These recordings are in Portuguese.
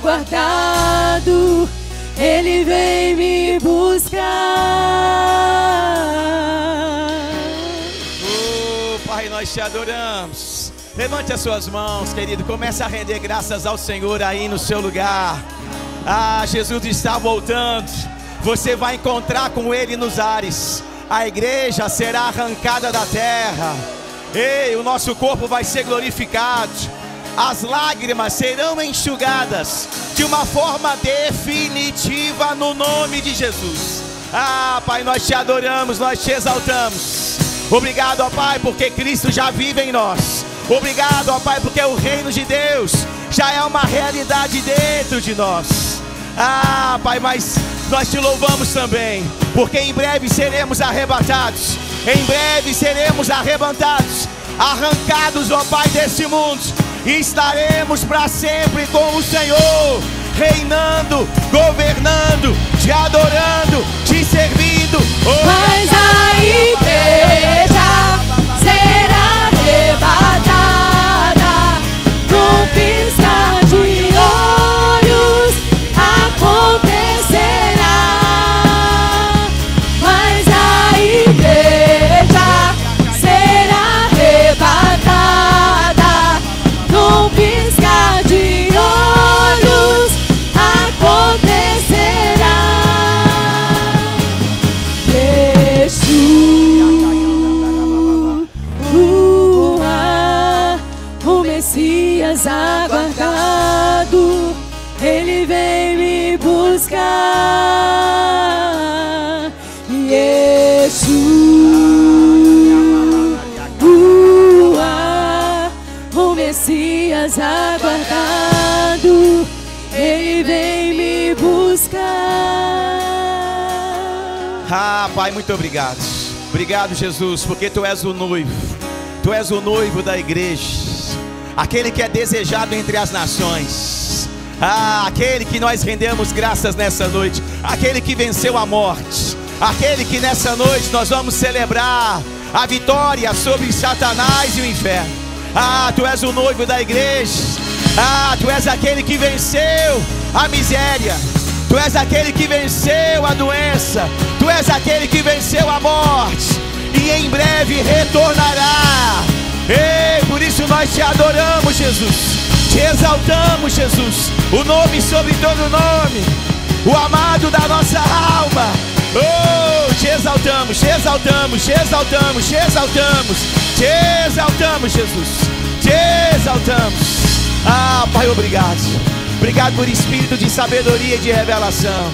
aguardado, Ele vem me buscar. Oh, Pai, nós te adoramos. Levante as suas mãos, querido. Comece a render graças ao Senhor aí no seu lugar. Ah, Jesus está voltando. Você vai encontrar com Ele nos ares. A igreja será arrancada da terra. Ei, o nosso corpo vai ser glorificado. As lágrimas serão enxugadas de uma forma definitiva no nome de Jesus. Ah, Pai, nós te adoramos, nós te exaltamos. Obrigado, ó Pai, porque Cristo já vive em nós. Obrigado, ó Pai, porque o reino de Deus já é uma realidade dentro de nós. Ah, Pai, mas nós te louvamos também, porque em breve seremos arrebatados. Em breve seremos arrebatados, arrancados, ó Pai, desse mundo, e estaremos para sempre com o Senhor, reinando, governando, te adorando, te servindo. Mas a igreja será arrebatada num piscar de olhos, acontecerá. Mas a igreja será arrebatada num piscar de olhos, acontecerá. O Messias aguardado, Ele vem me buscar. O Messias aguardado, Ele vem me buscar. Ah, Pai, muito obrigado. Obrigado, Jesus, porque Tu és o noivo. Tu és o noivo da igreja, aquele que é desejado entre as nações. Ah, aquele que nós rendemos graças nessa noite, aquele que venceu a morte, aquele que nessa noite nós vamos celebrar a vitória sobre Satanás e o inferno. Ah, Tu és o noivo da igreja. Ah, Tu és aquele que venceu a miséria. Tu és aquele que venceu a doença. Tu és aquele que venceu a morte e em breve retornará. Ei, por isso nós te adoramos, Jesus. Te exaltamos, Jesus. O nome sobre todo nome, o amado da nossa alma. Oh, te exaltamos, te exaltamos, te exaltamos, te exaltamos, te exaltamos, Jesus. Te exaltamos. Ah, Pai, obrigado. Obrigado por espírito de sabedoria e de revelação.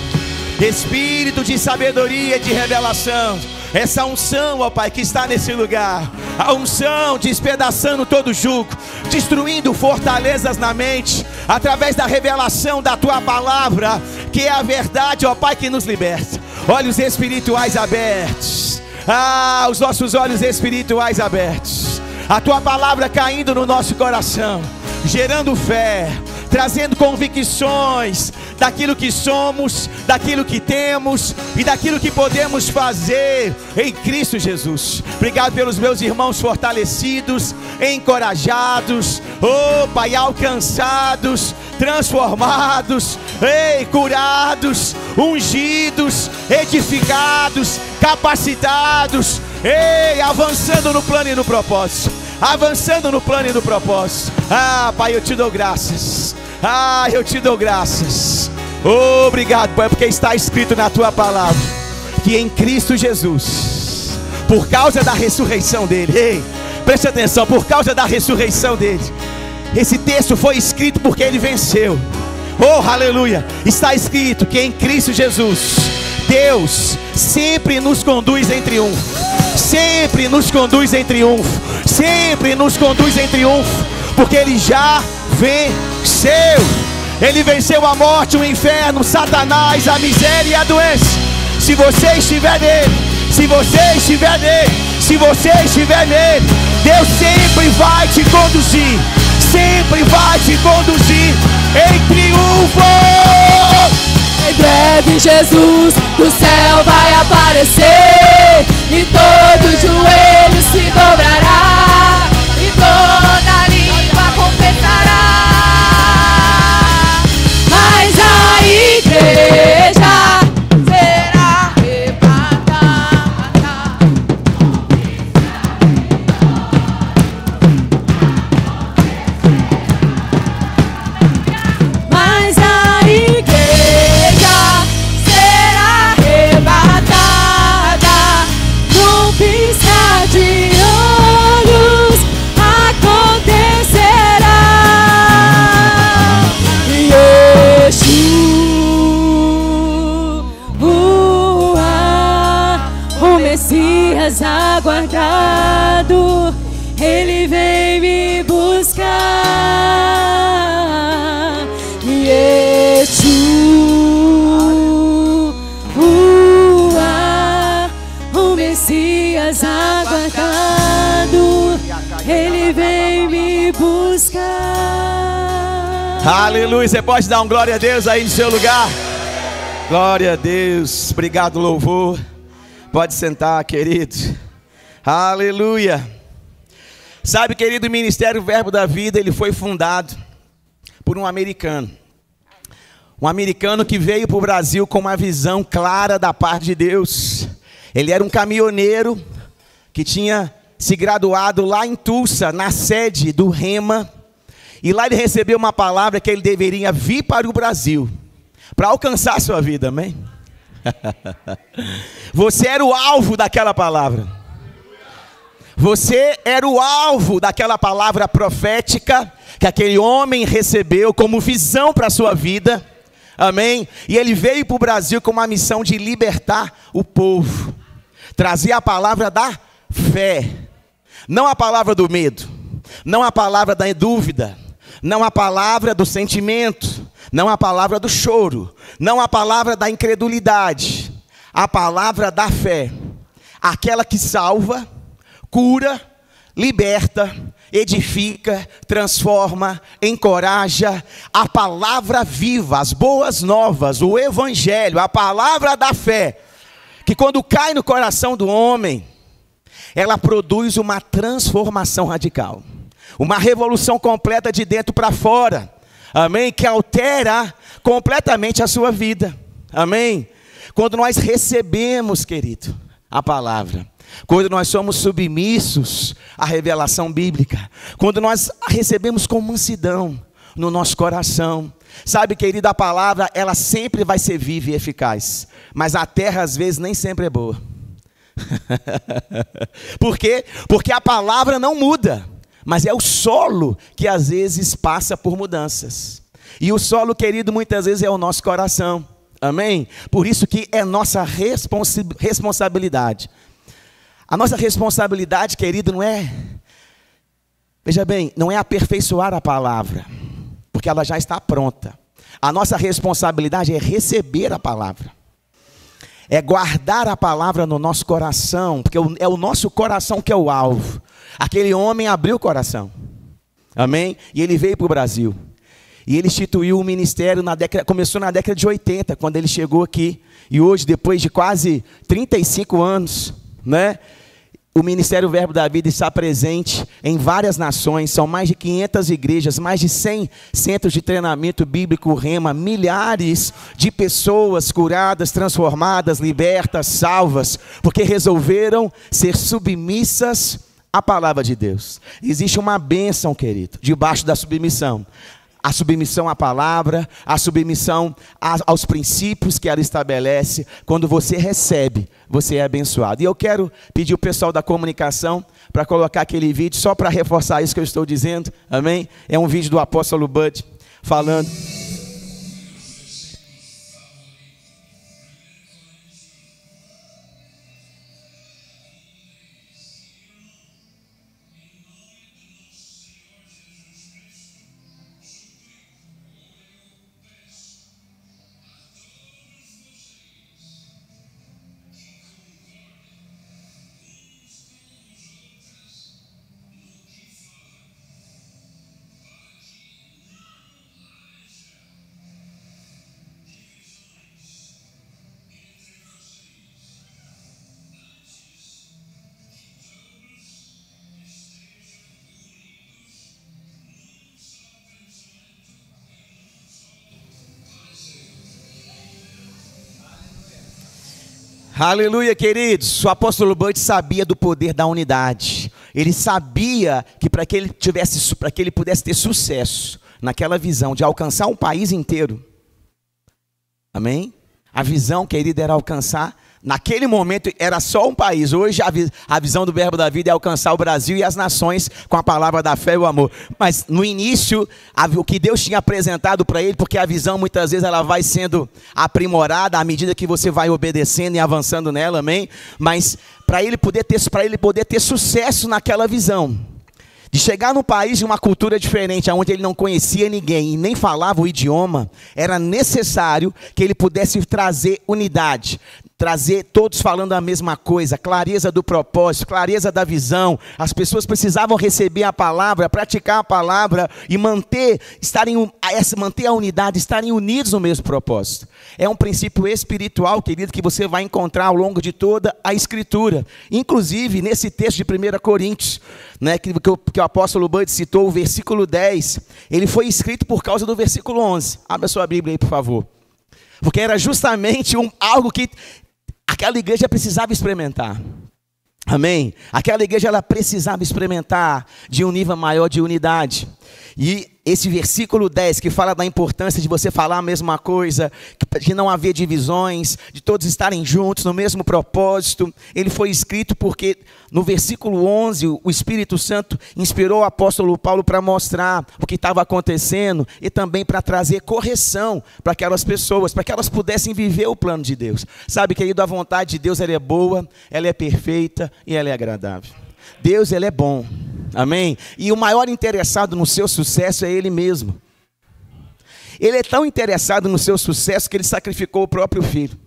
Espírito de sabedoria e de revelação. Essa unção, ó Pai, que está nesse lugar. A unção despedaçando todo jugo, destruindo fortalezas na mente, através da revelação da Tua palavra, que é a verdade, ó Pai, que nos liberta. Olhos espirituais abertos. Ah, os nossos olhos espirituais abertos. A Tua palavra caindo no nosso coração, gerando fé, trazendo convicções daquilo que somos, daquilo que temos e daquilo que podemos fazer em Cristo Jesus. Obrigado pelos meus irmãos fortalecidos, encorajados, oh Pai, alcançados, transformados, ei, curados, ungidos, edificados, capacitados, ei, avançando no plano e no propósito. Avançando no plano e no propósito. Ah, Pai, eu te dou graças. Ah, eu te dou graças. Obrigado, Pai, porque está escrito na Tua palavra que em Cristo Jesus, por causa da ressurreição dele, ei, preste atenção, por causa da ressurreição dele, esse texto foi escrito porque ele venceu. Oh, aleluia. Está escrito que em Cristo Jesus, Deus sempre nos conduz em triunfo. Sempre nos conduz em triunfo. Sempre nos conduz em triunfo, porque Ele já venceu. Ele venceu a morte, o inferno, Satanás, a miséria e a doença. Se você estiver nele, se você estiver nele, se você estiver nele, Deus sempre vai te conduzir. Sempre vai te conduzir em triunfo. Em breve Jesus do céu vai aparecer, e todo joelho se dobrará, e toda língua confessará. Messias aguardado, Ele vem me buscar. Yeshua, o Messias aguardado, Ele vem me buscar. Aleluia, você pode dar um glória a Deus aí no seu lugar? Glória a Deus, obrigado, louvor. Pode sentar, querido. Aleluia. Sabe, querido, o Ministério Verbo da Vida, ele foi fundado por um americano. Um americano que veio para o Brasil com uma visão clara da parte de Deus. Ele era um caminhoneiro que tinha se graduado lá em Tulsa, na sede do Rema. E lá ele recebeu uma palavra que ele deveria vir para o Brasil, para alcançar a sua vida, amém? Você era o alvo daquela palavra. Você era o alvo daquela palavra profética que aquele homem recebeu como visão para a sua vida, amém? E ele veio para o Brasil com uma missão de libertar o povo, trazer a palavra da fé, não a palavra do medo, não a palavra da dúvida, não a palavra do sentimento, não a palavra do choro, não a palavra da incredulidade, a palavra da fé, aquela que salva, cura, liberta, edifica, transforma, encoraja, a palavra viva, as boas novas, o evangelho, a palavra da fé, que quando cai no coração do homem, ela produz uma transformação radical, uma revolução completa de dentro para fora, amém? Que altera completamente a sua vida, amém? Quando nós recebemos, querido, a palavra, quando nós somos submissos à revelação bíblica, quando nós a recebemos com mansidão no nosso coração, sabe, querido, a palavra, ela sempre vai ser viva e eficaz, mas a terra às vezes nem sempre é boa. Por quê? Porque a palavra não muda, mas é o solo que às vezes passa por mudanças. E o solo, querido, muitas vezes é o nosso coração, amém? Por isso que é nossa responsabilidade. A nossa responsabilidade, querido, não é, veja bem, não é aperfeiçoar a palavra, porque ela já está pronta. A nossa responsabilidade é receber a palavra, é guardar a palavra no nosso coração, porque é o nosso coração que é o alvo. Aquele homem abriu o coração, amém? E ele veio para o Brasil, e ele instituiu o ministério, começou na década de 80, quando ele chegou aqui, e hoje, depois de quase 35 anos, né? O Ministério Verbo da Vida está presente em várias nações, são mais de 500 igrejas, mais de 100 centros de treinamento bíblico Rema, milhares de pessoas curadas, transformadas, libertas, salvas, porque resolveram ser submissas à palavra de Deus. Existe uma bênção, querido, debaixo da submissão. A submissão à palavra, a submissão aos princípios que ela estabelece. Quando você recebe, você é abençoado. E eu quero pedir o pessoal da comunicação para colocar aquele vídeo, só para reforçar isso que eu estou dizendo, amém? É um vídeo do apóstolo Bud falando. Aleluia, queridos. O apóstolo Bud sabia do poder da unidade. Ele sabia que para que ele pudesse ter sucesso naquela visão de alcançar um país inteiro, amém? A visão, querido, era alcançar. Naquele momento era só um país. Hoje a visão do Verbo da Vida é alcançar o Brasil e as nações com a palavra da fé e o amor. Mas no início, o que Deus tinha apresentado para ele, porque a visão muitas vezes ela vai sendo aprimorada à medida que você vai obedecendo e avançando nela, amém? Mas para ele poder ter sucesso naquela visão, de chegar num país de uma cultura diferente, onde ele não conhecia ninguém e nem falava o idioma, era necessário que ele pudesse trazer unidade, trazer todos falando a mesma coisa, clareza do propósito, clareza da visão. As pessoas precisavam receber a palavra, praticar a palavra e manter a unidade, estarem unidos no mesmo propósito. É um princípio espiritual, querido, que você vai encontrar ao longo de toda a Escritura. Inclusive, nesse texto de 1 Coríntios, né, que o apóstolo Bud citou, o versículo 10, ele foi escrito por causa do versículo 11. Abra sua Bíblia aí, por favor. Porque era justamente algo que aquela igreja precisava experimentar. Amém? Aquela igreja ela precisava experimentar de um nível maior de unidade. E esse versículo 10 que fala da importância de você falar a mesma coisa, de não haver divisões, de todos estarem juntos no mesmo propósito, ele foi escrito porque no versículo 11 o Espírito Santo inspirou o apóstolo Paulo para mostrar o que estava acontecendo e também para trazer correção para aquelas pessoas, para que elas pudessem viver o plano de Deus. Sabe, querido, a vontade de Deus ela é boa, ela é perfeita e ela é agradável. Deus, ele é bom, amém? E o maior interessado no seu sucesso é Ele mesmo. Ele é tão interessado no seu sucesso que Ele sacrificou o próprio Filho.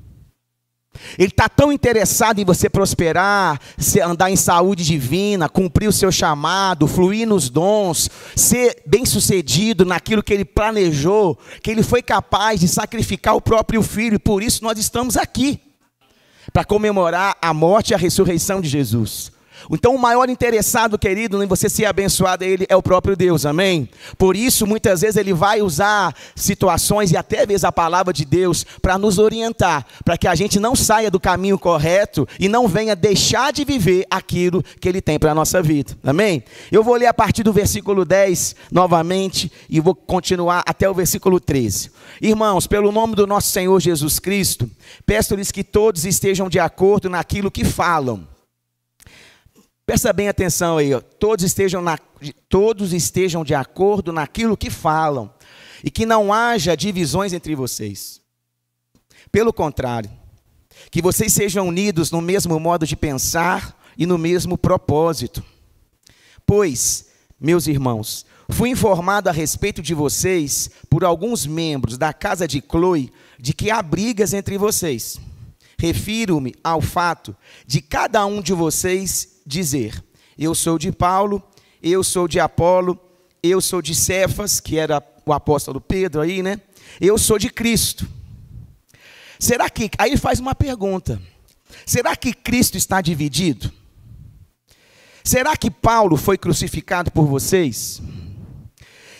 Ele está tão interessado em você prosperar, andar em saúde divina, cumprir o seu chamado, fluir nos dons, ser bem-sucedido naquilo que Ele planejou, que Ele foi capaz de sacrificar o próprio Filho. Por isso nós estamos aqui, para comemorar a morte e a ressurreição de Jesus. Então o maior interessado, querido, em você ser abençoado é o próprio Deus, amém? Por isso muitas vezes Ele vai usar situações e até vezes a palavra de Deus para nos orientar, para que a gente não saia do caminho correto e não venha deixar de viver aquilo que Ele tem para a nossa vida, amém? Eu vou ler a partir do versículo 10 novamente e vou continuar até o versículo 13. Irmãos, pelo nome do nosso Senhor Jesus Cristo, peço-lhes que todos estejam de acordo naquilo que falam. Presta bem atenção aí, ó. Todos estejam de acordo naquilo que falam, e que não haja divisões entre vocês. Pelo contrário, que vocês sejam unidos no mesmo modo de pensar e no mesmo propósito. Pois, meus irmãos, fui informado a respeito de vocês por alguns membros da casa de Cloe, de que há brigas entre vocês. Refiro-me ao fato de cada um de vocês dizer: eu sou de Paulo, eu sou de Apolo, eu sou de Cefas, que era o apóstolo Pedro aí, né? Eu sou de Cristo. Será que, aí faz uma pergunta, será que Cristo está dividido? Será que Paulo foi crucificado por vocês?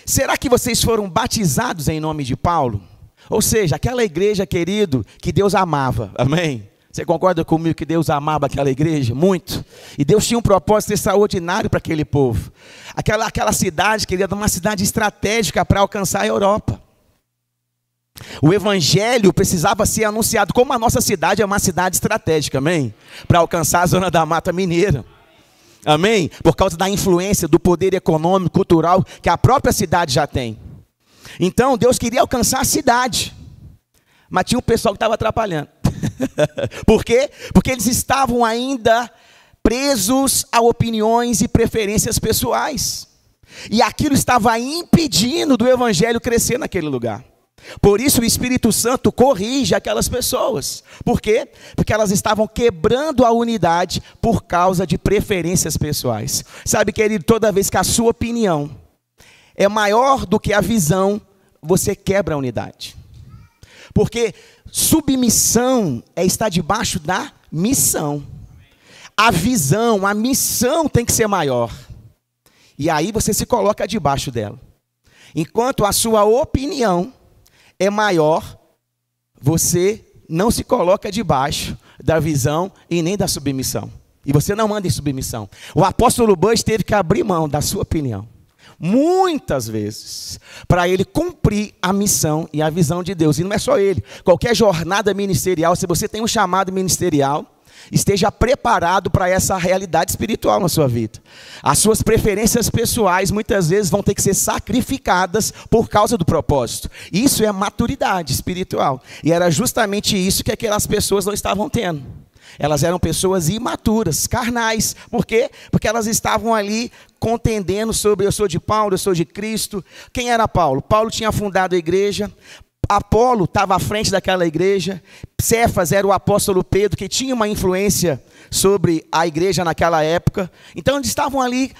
Será que vocês foram batizados em nome de Paulo? Ou seja, aquela igreja, querido, que Deus amava, amém? Você concorda comigo que Deus amava aquela igreja? Muito. E Deus tinha um propósito extraordinário para aquele povo. Aquela cidade, querida, uma cidade estratégica para alcançar a Europa. O evangelho precisava ser anunciado, como a nossa cidade é uma cidade estratégica, amém? Para alcançar a zona da Mata Mineira. Amém? Por causa da influência, do poder econômico, cultural, que a própria cidade já tem. Então, Deus queria alcançar a cidade, mas tinha um pessoal que estava atrapalhando. Por quê? Porque eles estavam ainda presos a opiniões e preferências pessoais. E aquilo estava impedindo do evangelho crescer naquele lugar. Por isso o Espírito Santo corrige aquelas pessoas. Por quê? Porque elas estavam quebrando a unidade por causa de preferências pessoais. Sabe, querido, toda vez que a sua opinião é maior do que a visão, você quebra a unidade. Porque submissão é estar debaixo da missão. A visão, a missão tem que ser maior. E aí você se coloca debaixo dela. Enquanto a sua opinião é maior, você não se coloca debaixo da visão e nem da submissão. E você não anda em submissão. O apóstolo Bush teve que abrir mão da sua opinião. muitas vezes, para ele cumprir a missão e a visão de Deus. E não é só ele, qualquer jornada ministerial, se você tem um chamado ministerial, esteja preparado para essa realidade espiritual na sua vida. As suas preferências pessoais muitas vezes vão ter que ser sacrificadas por causa do propósito. Isso é maturidade espiritual. E era justamente isso que aquelas pessoas não estavam tendo. Elas eram pessoas imaturas, carnais. Por quê? Porque elas estavam ali contendendo sobre eu sou de Paulo, eu sou de Cristo. Quem era Paulo? Paulo tinha fundado a igreja. Apolo estava à frente daquela igreja. Cefas era o apóstolo Pedro, que tinha uma influência sobre a igreja naquela época. Então eles estavam ali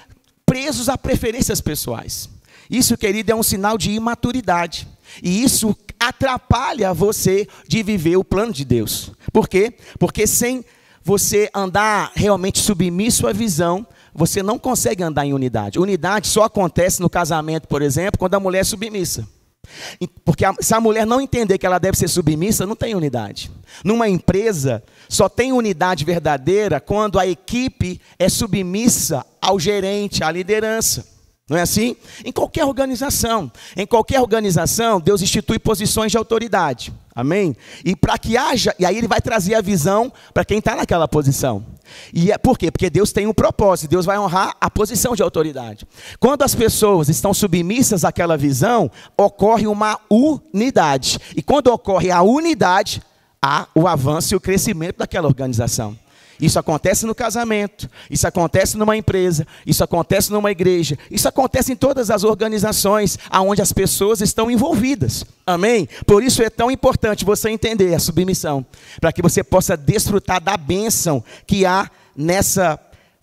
presos a preferências pessoais. Isso, querido, é um sinal de imaturidade. E isso atrapalha você de viver o plano de Deus. Por quê? Porque sem você andar realmente submisso à visão, você não consegue andar em unidade. Unidade só acontece no casamento, por exemplo, quando a mulher é submissa. Porque se a mulher não entender que ela deve ser submissa, não tem unidade. Numa empresa, só tem unidade verdadeira quando a equipe é submissa ao gerente, à liderança. Não é assim? Em qualquer organização, Deus institui posições de autoridade. Amém? E para que haja, e aí ele vai trazer a visão para quem está naquela posição. E é por quê? Porque Deus tem um propósito, Deus vai honrar a posição de autoridade. Quando as pessoas estão submissas àquela visão, ocorre uma unidade. E quando ocorre a unidade, há o avanço e o crescimento daquela organização. Isso acontece no casamento, isso acontece numa empresa, isso acontece numa igreja, isso acontece em todas as organizações onde as pessoas estão envolvidas. Amém? Por isso é tão importante você entender a submissão, para que você possa desfrutar da bênção que há nessa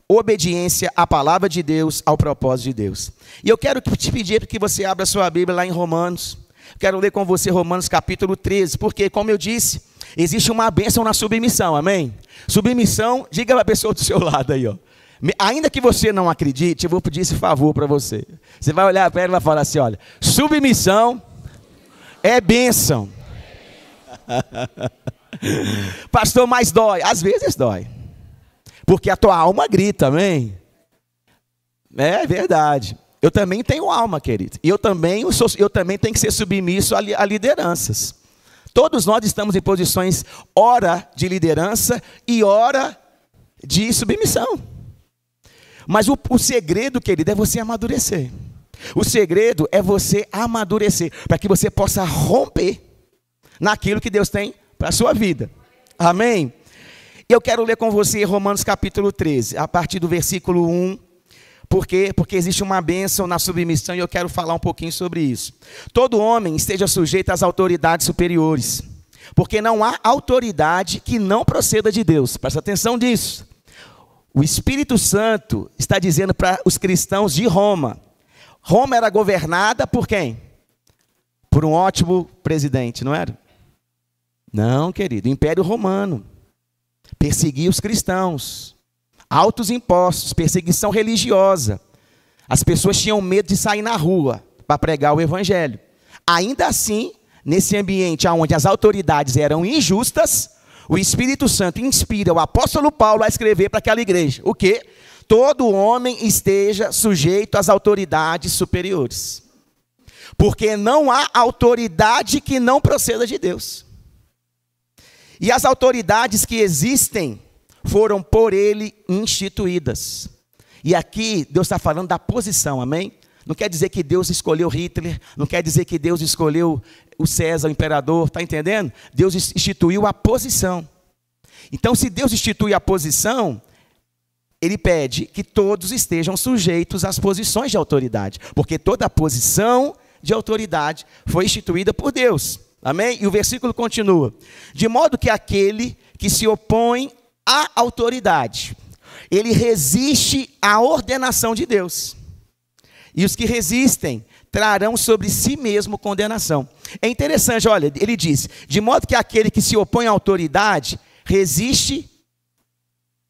obediência à palavra de Deus, ao propósito de Deus. E eu quero te pedir que você abra sua Bíblia lá em Romanos. Quero ler com você Romanos capítulo 13, porque, como eu disse, existe uma bênção na submissão, amém? Submissão, diga para a pessoa do seu lado aí, ó. Ainda que você não acredite, eu vou pedir esse favor para você. Você vai olhar para ela e vai falar assim, olha, submissão é bênção. Pastor, mas dói. Às vezes dói. Porque a tua alma grita, amém? É verdade. Eu também tenho alma, querido. E eu também tenho que ser submisso a lideranças. Todos nós estamos em posições, ora de liderança e ora de submissão. Mas o segredo, querido, é você amadurecer. O segredo é você amadurecer, para que você possa romper naquilo que Deus tem para a sua vida. Amém? Eu quero ler com você Romanos capítulo 13, a partir do versículo 1. Por quê? Porque existe uma bênção na submissão e eu quero falar um pouquinho sobre isso. Todo homem esteja sujeito às autoridades superiores, porque não há autoridade que não proceda de Deus. Presta atenção nisso. O Espírito Santo está dizendo para os cristãos de Roma. Roma era governada por quem? Por um ótimo presidente, não era? Não, querido, o Império Romano perseguia os cristãos. Altos impostos, perseguição religiosa. As pessoas tinham medo de sair na rua para pregar o evangelho. Ainda assim, nesse ambiente onde as autoridades eram injustas, o Espírito Santo inspira o apóstolo Paulo a escrever para aquela igreja. O quê? Todo homem esteja sujeito às autoridades superiores. Porque não há autoridade que não proceda de Deus. E as autoridades que existem foram por ele instituídas. E aqui Deus está falando da posição, amém? Não quer dizer que Deus escolheu Hitler, não quer dizer que Deus escolheu o César, o imperador, está entendendo? Deus instituiu a posição. Então, se Deus institui a posição, ele pede que todos estejam sujeitos às posições de autoridade, porque toda posição de autoridade foi instituída por Deus, amém? E o versículo continua: de modo que aquele que se opõe à autoridade, ele resiste à ordenação de Deus. E os que resistem trarão sobre si mesmo condenação. É interessante, olha, ele diz: de modo que aquele que se opõe à autoridade resiste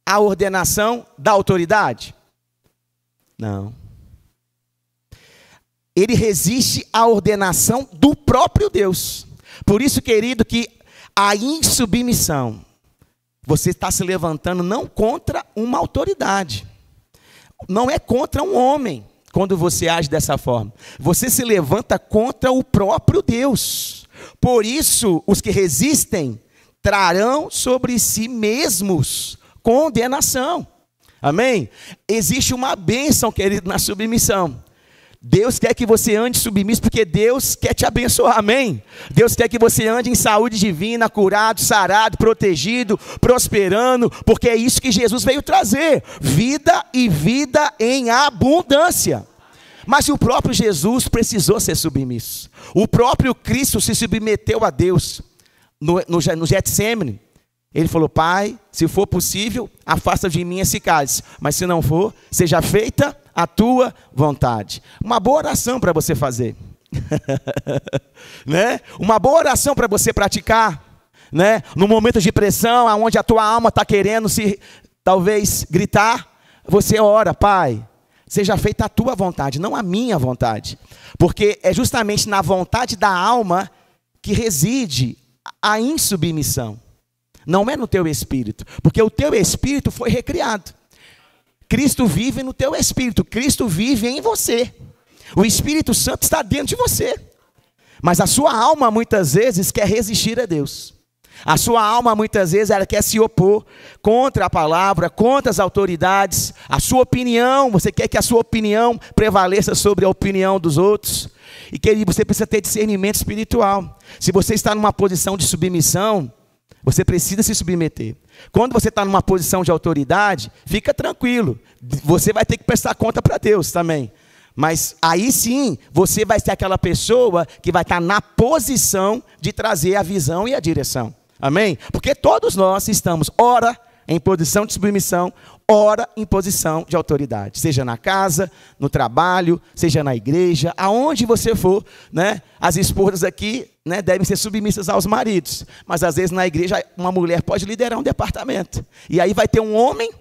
à ordenação da autoridade? Não. Ele resiste à ordenação do próprio Deus. Por isso, querido, que a insubmissão, você está se levantando não contra uma autoridade, não é contra um homem, quando você age dessa forma? Você se levanta contra o próprio Deus. Por isso, os que resistem trarão sobre si mesmos condenação. Amém? Existe uma bênção, querido, na submissão. Deus quer que você ande submisso, porque Deus quer te abençoar, amém? Deus quer que você ande em saúde divina, curado, sarado, protegido, prosperando, porque é isso que Jesus veio trazer, vida e vida em abundância. Mas o próprio Jesus precisou ser submisso, o próprio Cristo se submeteu a Deus, no Getsêmani. Ele falou: Pai, se for possível, afasta de mim esse cálice, mas se não for, seja feita a tua vontade. Uma boa oração para você fazer, né? Uma boa oração para você praticar, né? No momento de pressão, onde a tua alma está querendo talvez gritar, você ora: Pai, seja feita a tua vontade, não a minha vontade, porque é justamente na vontade da alma que reside a insubmissão. Não é no teu espírito, porque o teu espírito foi recriado. Cristo vive no teu espírito, Cristo vive em você. O Espírito Santo está dentro de você. Mas a sua alma muitas vezes quer resistir a Deus. A sua alma muitas vezes ela quer se opor contra a palavra, contra as autoridades. A sua opinião, você quer que a sua opinião prevaleça sobre a opinião dos outros. E que você precisa ter discernimento espiritual. Se você está numa posição de submissão, você precisa se submeter. Quando você está numa posição de autoridade, fica tranquilo. Você vai ter que prestar conta para Deus também. Mas aí sim, você vai ser aquela pessoa que vai estar na posição de trazer a visão e a direção. Amém? Porque todos nós estamos, ora, em posição de submissão, ora em posição de autoridade, seja na casa, no trabalho, seja na igreja, aonde você for, né? As esposas aqui, né, devem ser submissas aos maridos, mas às vezes na igreja uma mulher pode liderar um departamento, e aí vai ter um homem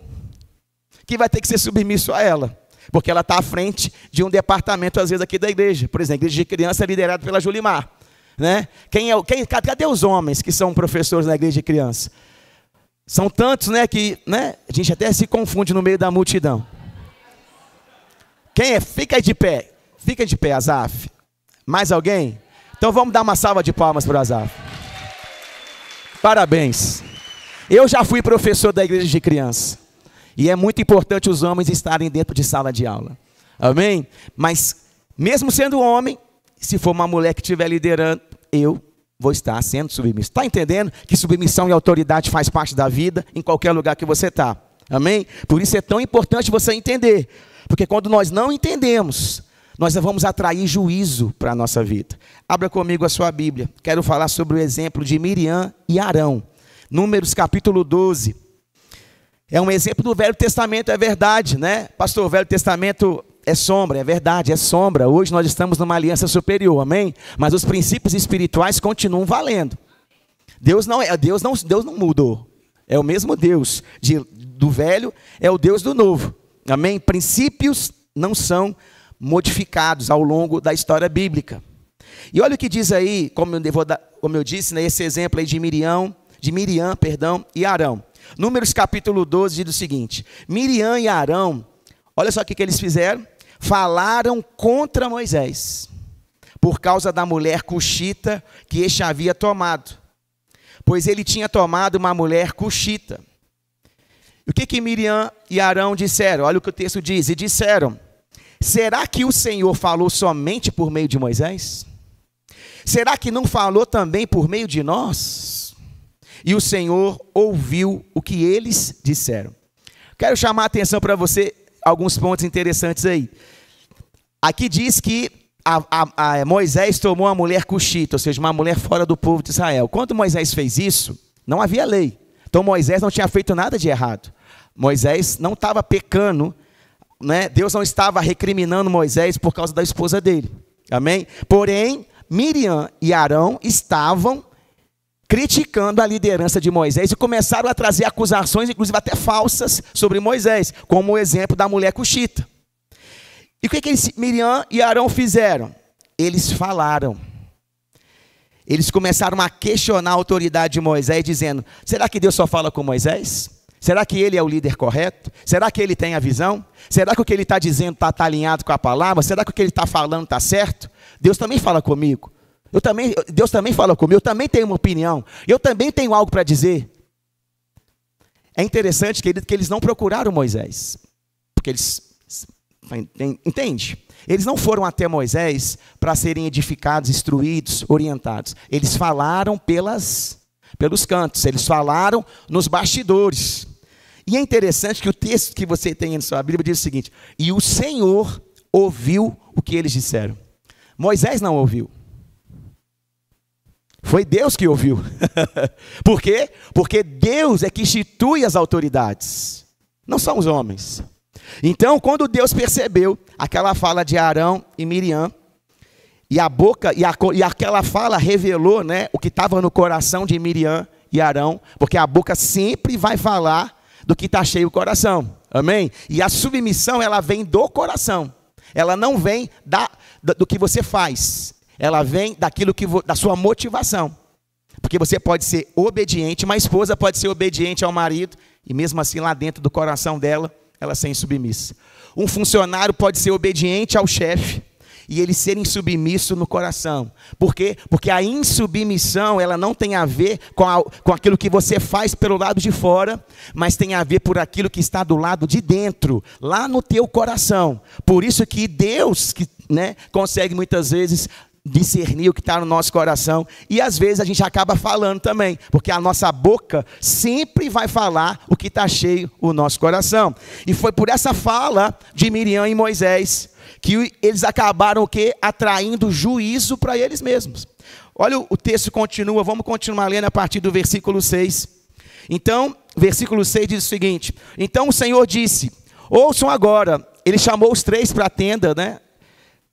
que vai ter que ser submisso a ela, porque ela está à frente de um departamento às vezes aqui da igreja. Por exemplo, a igreja de criança é liderada pela Julimar, né? Cadê os homens que são professores na igreja de criança? São tantos, né, que, né, a gente até se confunde no meio da multidão. Quem é? Fica de pé, Azaf. Mais alguém? Então vamos dar uma salva de palmas para o Azaf. Parabéns. Eu já fui professor da igreja de criança. E é muito importante os homens estarem dentro de sala de aula. Amém? Mas, mesmo sendo homem, se for uma mulher que estiver liderando, eu vou estar sendo submisso. Está entendendo que submissão e autoridade faz parte da vida em qualquer lugar que você está? Amém? Por isso é tão importante você entender. Porque quando nós não entendemos, nós vamos atrair juízo para a nossa vida. Abra comigo a sua Bíblia. Quero falar sobre o exemplo de Miriam e Arão. Números capítulo 12. É um exemplo do Velho Testamento, é verdade, né? Pastor, o Velho Testamento é sombra, é verdade, é sombra. Hoje nós estamos numa aliança superior, amém? Mas os princípios espirituais continuam valendo. Deus não mudou. É o mesmo Deus do velho, é o Deus do novo. Amém? Princípios não são modificados ao longo da história bíblica. E olha o que diz aí, como eu disse, né, esse exemplo aí de Miriam, e Arão. Números capítulo 12 diz o seguinte: Miriam e Arão, olha só o que eles fizeram. Falaram contra Moisés, por causa da mulher cuxita que este havia tomado, pois ele tinha tomado uma mulher cuxita. E o que Miriam e Arão disseram? Olha o que o texto diz. E disseram: será que o Senhor falou somente por meio de Moisés? Será que não falou também por meio de nós? E o Senhor ouviu o que eles disseram. Quero chamar a atenção para você, alguns pontos interessantes aí. Aqui diz que Moisés tomou uma mulher cuxita, ou seja, uma mulher fora do povo de Israel. Quando Moisés fez isso, não havia lei. Então Moisés não tinha feito nada de errado. Moisés não estava pecando, né? Deus não estava recriminando Moisés por causa da esposa dele. Amém? Porém, Miriam e Arão estavam criticando a liderança de Moisés e começaram a trazer acusações, inclusive até falsas, sobre Moisés, como o exemplo da mulher cuxita. E o que Miriam e Arão fizeram? Eles falaram. Eles começaram a questionar a autoridade de Moisés, dizendo: será que Deus só fala com Moisés? Será que ele é o líder correto? Será que ele tem a visão? Será que o que ele está dizendo está alinhado com a palavra? Será que o que ele está falando está certo? Deus também fala comigo. Deus também fala comigo. Eu também tenho uma opinião. Eu também tenho algo para dizer. É interessante, querido, que eles não procuraram Moisés. Porque eles... Entende? Eles não foram até Moisés para serem edificados, instruídos, orientados. Eles falaram pelos cantos. Eles falaram nos bastidores. E é interessante que o texto que você tem na sua Bíblia diz o seguinte: e o Senhor ouviu o que eles disseram. Moisés não ouviu. Foi Deus que ouviu. Por quê? Porque Deus é que institui as autoridades. Não são os homens. Então, quando Deus percebeu aquela fala de Arão e Miriam, e a boca, e aquela fala revelou, né, o que estava no coração de Miriam e Arão, porque a boca sempre vai falar do que está cheio o coração, amém? E a submissão, ela vem do coração, ela não vem do que você faz, ela vem da sua motivação, porque você pode ser obediente, uma esposa pode ser obediente ao marido, e mesmo assim lá dentro do coração dela, ela ser insubmissa. Um funcionário pode ser obediente ao chefe, e ele ser insubmisso no coração. Por quê? Porque a insubmissão, ela não tem a ver com aquilo que você faz pelo lado de fora, mas tem a ver por aquilo que está do lado de dentro, lá no teu coração. Por isso que Deus, né, consegue muitas vezes discernir o que está no nosso coração, e às vezes a gente acaba falando também, porque a nossa boca sempre vai falar o que está cheio o nosso coração. E foi por essa fala de Miriam e Moisés que eles acabaram o quê? Atraindo juízo para eles mesmos. Olha, o texto continua, vamos continuar lendo a partir do versículo 6. Então, versículo 6 diz o seguinte: então o Senhor disse, ouçam agora. Ele chamou os três para a tenda, né?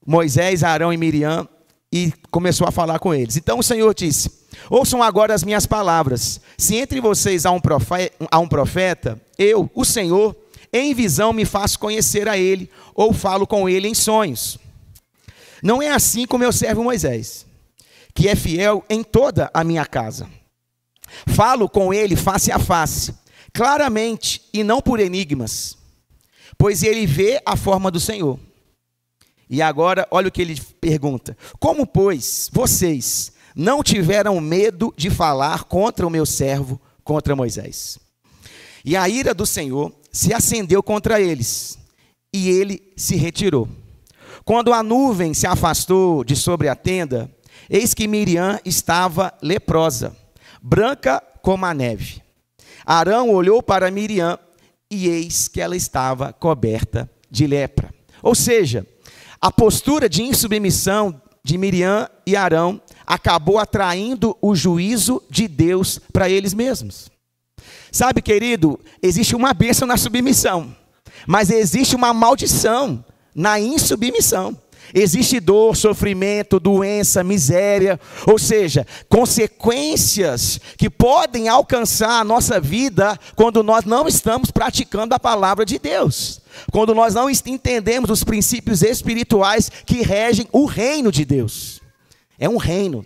Moisés, Arão e Miriam, e começou a falar com eles. Então o Senhor disse, ouçam agora as minhas palavras. Se entre vocês há um profeta, eu, o Senhor, em visão me faço conhecer a ele, ou falo com ele em sonhos. Não é assim com meu servo Moisés, que é fiel em toda a minha casa. Falo com ele face a face, claramente e não por enigmas, pois ele vê a forma do Senhor. E agora, olha o que ele pergunta: como, pois, vocês não tiveram medo de falar contra o meu servo, contra Moisés? E a ira do Senhor se acendeu contra eles, e ele se retirou. Quando a nuvem se afastou de sobre a tenda, eis que Miriam estava leprosa, branca como a neve. Arão olhou para Miriam, e eis que ela estava coberta de lepra. Ou seja, a postura de insubmissão de Miriam e Arão acabou atraindo o juízo de Deus para eles mesmos. Sabe, querido, existe uma bênção na submissão, mas existe uma maldição na insubmissão. Existe dor, sofrimento, doença, miséria, ou seja, consequências que podem alcançar a nossa vida quando nós não estamos praticando a palavra de Deus. Quando nós não entendemos os princípios espirituais que regem o reino de Deus. É um reino,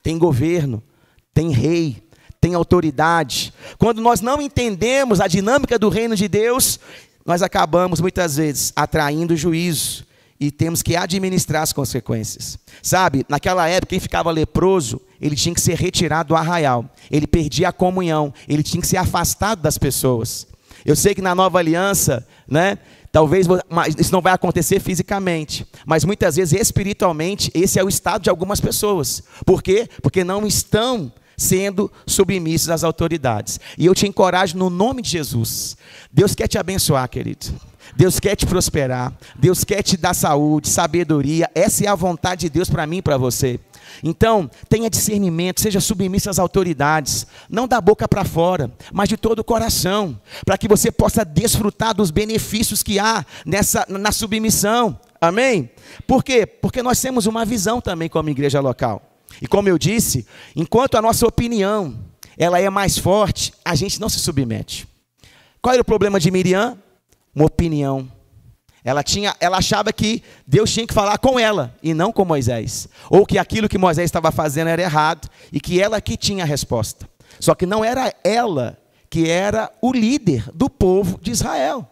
tem governo, tem rei, tem autoridade. Quando nós não entendemos a dinâmica do reino de Deus, nós acabamos muitas vezes atraindo juízo. E temos que administrar as consequências. Sabe, naquela época, quem ficava leproso, ele tinha que ser retirado do arraial. Ele perdia a comunhão, ele tinha que ser afastado das pessoas. Eu sei que na nova aliança, né, talvez isso não vai acontecer fisicamente, mas muitas vezes espiritualmente, esse é o estado de algumas pessoas. Por quê? Porque não estão sendo submissos às autoridades. E eu te encorajo no nome de Jesus. Deus quer te abençoar, querido. Deus quer te prosperar, Deus quer te dar saúde, sabedoria. Essa é a vontade de Deus para mim e para você. Então, tenha discernimento, seja submisso às autoridades, não da boca para fora, mas de todo o coração, para que você possa desfrutar dos benefícios que há na submissão. Amém? Por quê? Porque nós temos uma visão também como igreja local. E como eu disse, enquanto a nossa opinião ela é mais forte, a gente não se submete. Qual era o problema de Miriam? Uma opinião. Ela achava que Deus tinha que falar com ela e não com Moisés. Ou que aquilo que Moisés estava fazendo era errado e que ela que tinha a resposta. Só que não era ela que era o líder do povo de Israel.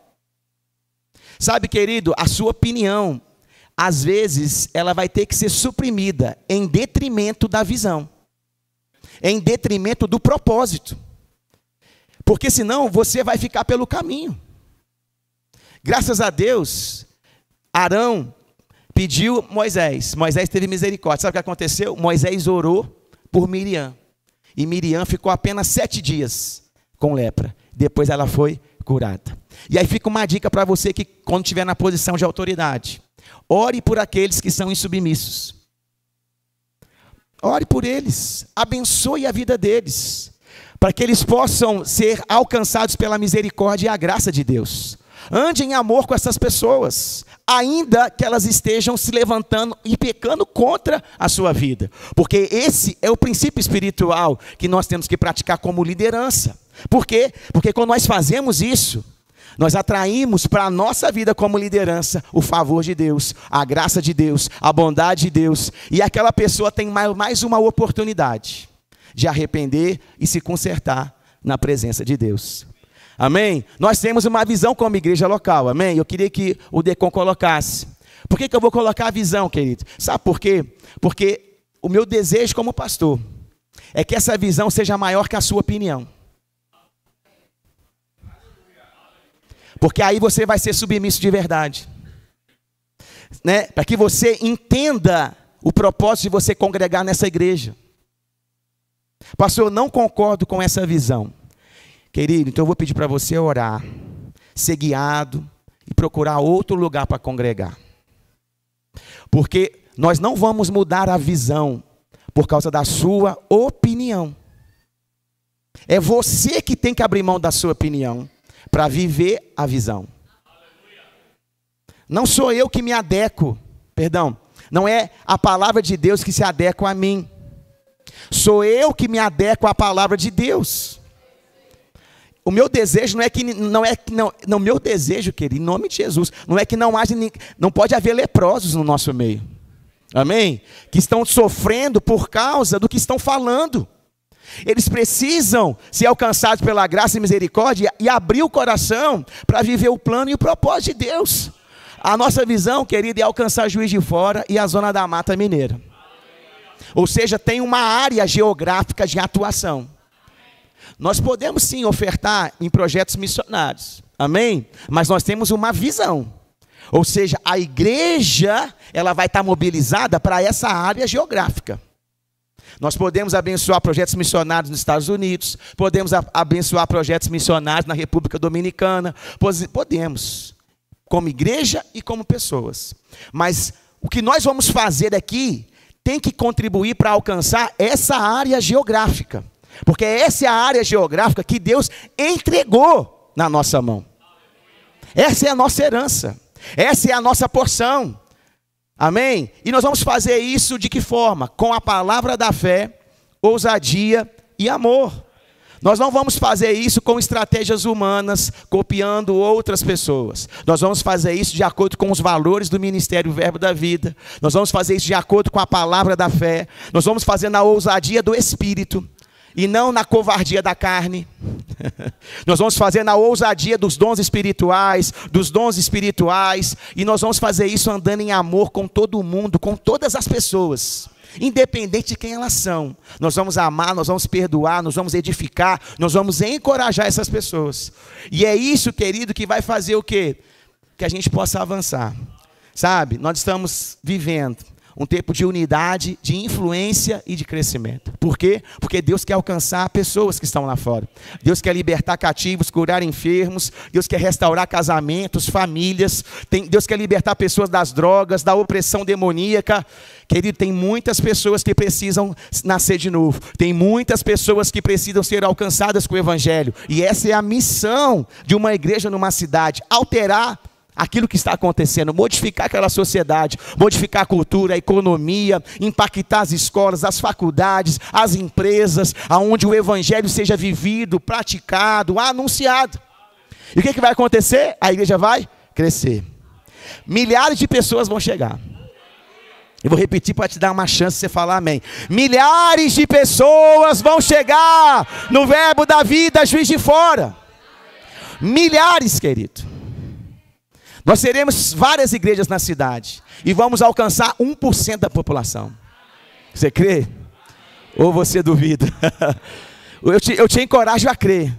Sabe, querido, a sua opinião, às vezes, ela vai ter que ser suprimida em detrimento da visão, em detrimento do propósito, porque senão você vai ficar pelo caminho. Graças a Deus, Arão pediu Moisés teve misericórdia. Sabe o que aconteceu? Moisés orou por Miriam, e Miriam ficou apenas 7 dias com lepra, depois ela foi curada. E aí fica uma dica para você que quando estiver na posição de autoridade, ore por aqueles que são insubmissos. Ore por eles, abençoe a vida deles, para que eles possam ser alcançados pela misericórdia e a graça de Deus. Ande em amor com essas pessoas, ainda que elas estejam se levantando e pecando contra a sua vida. Porque esse é o princípio espiritual que nós temos que praticar como liderança. Por quê? Porque quando nós fazemos isso, nós atraímos para a nossa vida como liderança o favor de Deus, a graça de Deus, a bondade de Deus. E aquela pessoa tem mais uma oportunidade de arrepender e se consertar na presença de Deus. Amém? Nós temos uma visão como igreja local, amém? Eu queria que o Decon colocasse. Por que eu vou colocar a visão, querido? Sabe por quê? Porque o meu desejo como pastor é que essa visão seja maior que a sua opinião. Porque aí você vai ser submisso de verdade, né? Para que você entenda o propósito de você congregar nessa igreja. Pastor, eu não concordo com essa visão. Querido, então eu vou pedir para você orar, ser guiado e procurar outro lugar para congregar. Porque nós não vamos mudar a visão por causa da sua opinião. É você que tem que abrir mão da sua opinião para viver a visão. Não sou eu que me adequo, não é a palavra de Deus que se adequa a mim. Sou eu que me adequo à palavra de Deus. O meu desejo meu desejo, querido, em nome de Jesus, não é que não pode haver leprosos no nosso meio. Amém? Que estão sofrendo por causa do que estão falando. Eles precisam ser alcançados pela graça e misericórdia e abrir o coração para viver o plano e o propósito de Deus. A nossa visão, querido, é alcançar Juiz de Fora e a zona da Mata Mineira. Ou seja, tem uma área geográfica de atuação. Nós podemos sim ofertar em projetos missionários, amém? Mas nós temos uma visão. Ou seja, a igreja, ela vai estar mobilizada para essa área geográfica. Nós podemos abençoar projetos missionários nos Estados Unidos, podemos abençoar projetos missionários na República Dominicana, podemos, como igreja e como pessoas. Mas o que nós vamos fazer aqui tem que contribuir para alcançar essa área geográfica. Porque essa é a área geográfica que Deus entregou na nossa mão. Essa é a nossa herança. Essa é a nossa porção. Amém? E nós vamos fazer isso de que forma? Com a palavra da fé, ousadia e amor. Nós não vamos fazer isso com estratégias humanas, copiando outras pessoas. Nós vamos fazer isso de acordo com os valores do Ministério Verbo da Vida. Nós vamos fazer isso de acordo com a palavra da fé. Nós vamos fazer na ousadia do Espírito e não na covardia da carne. Nós vamos fazer na ousadia dos dons espirituais, e nós vamos fazer isso andando em amor com todo mundo, com todas as pessoas, independente de quem elas são. Nós vamos amar, nós vamos perdoar, nós vamos edificar, nós vamos encorajar essas pessoas. E é isso, querido, que vai fazer o quê? Que a gente possa avançar. Sabe, nós estamos vivendo um tempo de unidade, de influência e de crescimento. Por quê? Porque Deus quer alcançar pessoas que estão lá fora. Deus quer libertar cativos, curar enfermos. Deus quer restaurar casamentos, famílias. Deus quer libertar pessoas das drogas, da opressão demoníaca. Querido, tem muitas pessoas que precisam nascer de novo. Tem muitas pessoas que precisam ser alcançadas com o Evangelho. E essa é a missão de uma igreja numa cidade. Alterar aquilo que está acontecendo, modificar aquela sociedade, modificar a cultura, a economia, impactar as escolas, as faculdades, as empresas, aonde o Evangelho seja vivido, praticado, anunciado. E o que vai acontecer? A igreja vai crescer. Milhares de pessoas vão chegar. Eu vou repetir para te dar uma chance de você falar amém. Milhares de pessoas vão chegar no Verbo da Vida, Juiz de Fora. Milhares, querido. Nós teremos várias igrejas na cidade e vamos alcançar 1% da população. Você crê? Ou você duvida? Eu te encorajo a crer.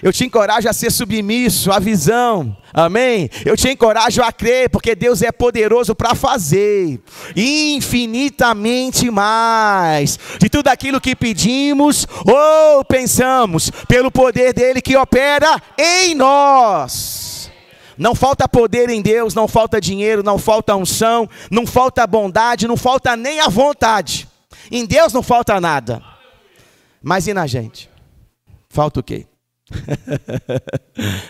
Eu te encorajo a ser submisso à visão, amém? Eu te encorajo a crer, porque Deus é poderoso para fazer infinitamente mais de tudo aquilo que pedimos ou pensamos, pelo poder dele que opera em nós. Não falta poder em Deus, não falta dinheiro, não falta unção, não falta bondade, não falta nem a vontade. Em Deus não falta nada. Mas e na gente? Falta o quê?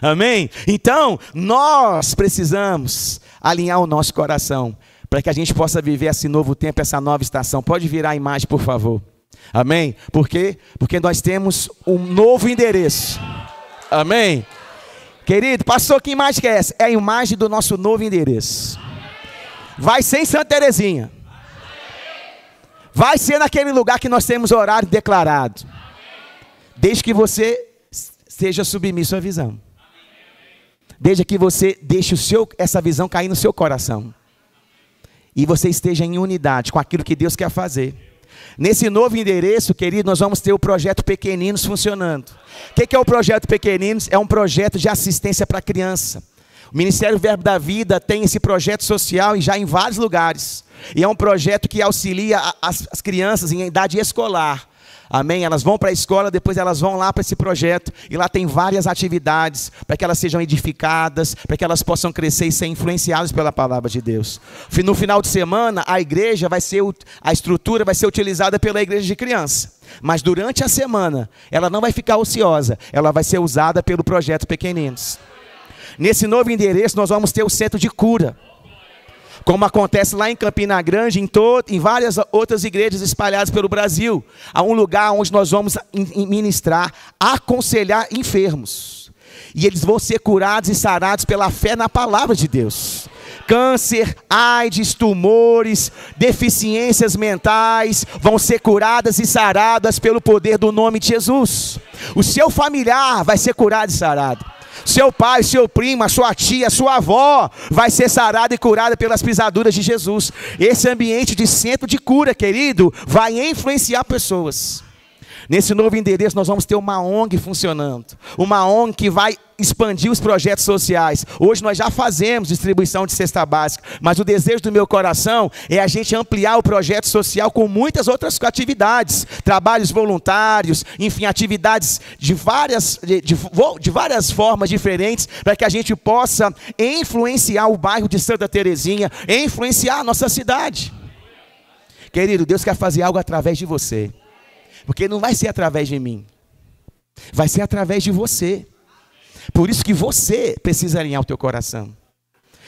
Amém? Então, nós precisamos alinhar o nosso coração para que a gente possa viver esse novo tempo, essa nova estação. Pode virar a imagem, por favor. Amém? Por quê? Porque nós temos um novo endereço. Amém? Querido, pastor, que imagem que é essa? É a imagem do nosso novo endereço. Vai ser em Santa Terezinha. Vai ser naquele lugar que nós temos horário declarado. Desde que você seja submisso à visão. Desde que você deixe essa visão cair no seu coração. E você esteja em unidade com aquilo que Deus quer fazer. Nesse novo endereço, querido, nós vamos ter o projeto Pequeninos funcionando. O que é o projeto Pequeninos? É um projeto de assistência para criança. O Ministério Verbo da Vida tem esse projeto social e já em vários lugares. E é um projeto que auxilia as crianças em idade escolar. Amém? Elas vão para a escola, depois elas vão lá para esse projeto, e lá tem várias atividades, para que elas sejam edificadas, para que elas possam crescer e ser influenciadas pela palavra de Deus. No final de semana, a estrutura vai ser utilizada pela igreja de criança. Mas durante a semana, ela não vai ficar ociosa, ela vai ser usada pelo projeto Pequeninos. Nesse novo endereço, nós vamos ter o centro de cura. Como acontece lá em Campina Grande, em várias outras igrejas espalhadas pelo Brasil. Há um lugar onde nós vamos ministrar, aconselhar enfermos. E eles vão ser curados e sarados pela fé na palavra de Deus. Câncer, AIDS, tumores, deficiências mentais vão ser curadas e saradas pelo poder do nome de Jesus. O seu familiar vai ser curado e sarado. Seu pai, seu primo, a sua tia, a sua avó vai ser sarada e curada pelas pisaduras de Jesus. Esse ambiente de centro de cura, querido, vai influenciar pessoas. Nesse novo endereço nós vamos ter uma ONG funcionando. Uma ONG que vai expandir os projetos sociais. Hoje nós já fazemos distribuição de cesta básica, mas o desejo do meu coração é a gente ampliar o projeto social com muitas outras atividades, trabalhos voluntários, enfim, atividades de várias formas diferentes, para que a gente possa influenciar o bairro de Santa Terezinha, influenciar a nossa cidade. Querido, Deus quer fazer algo através de você, porque não vai ser através de mim, vai ser através de você. Por isso que você precisa alinhar o teu coração.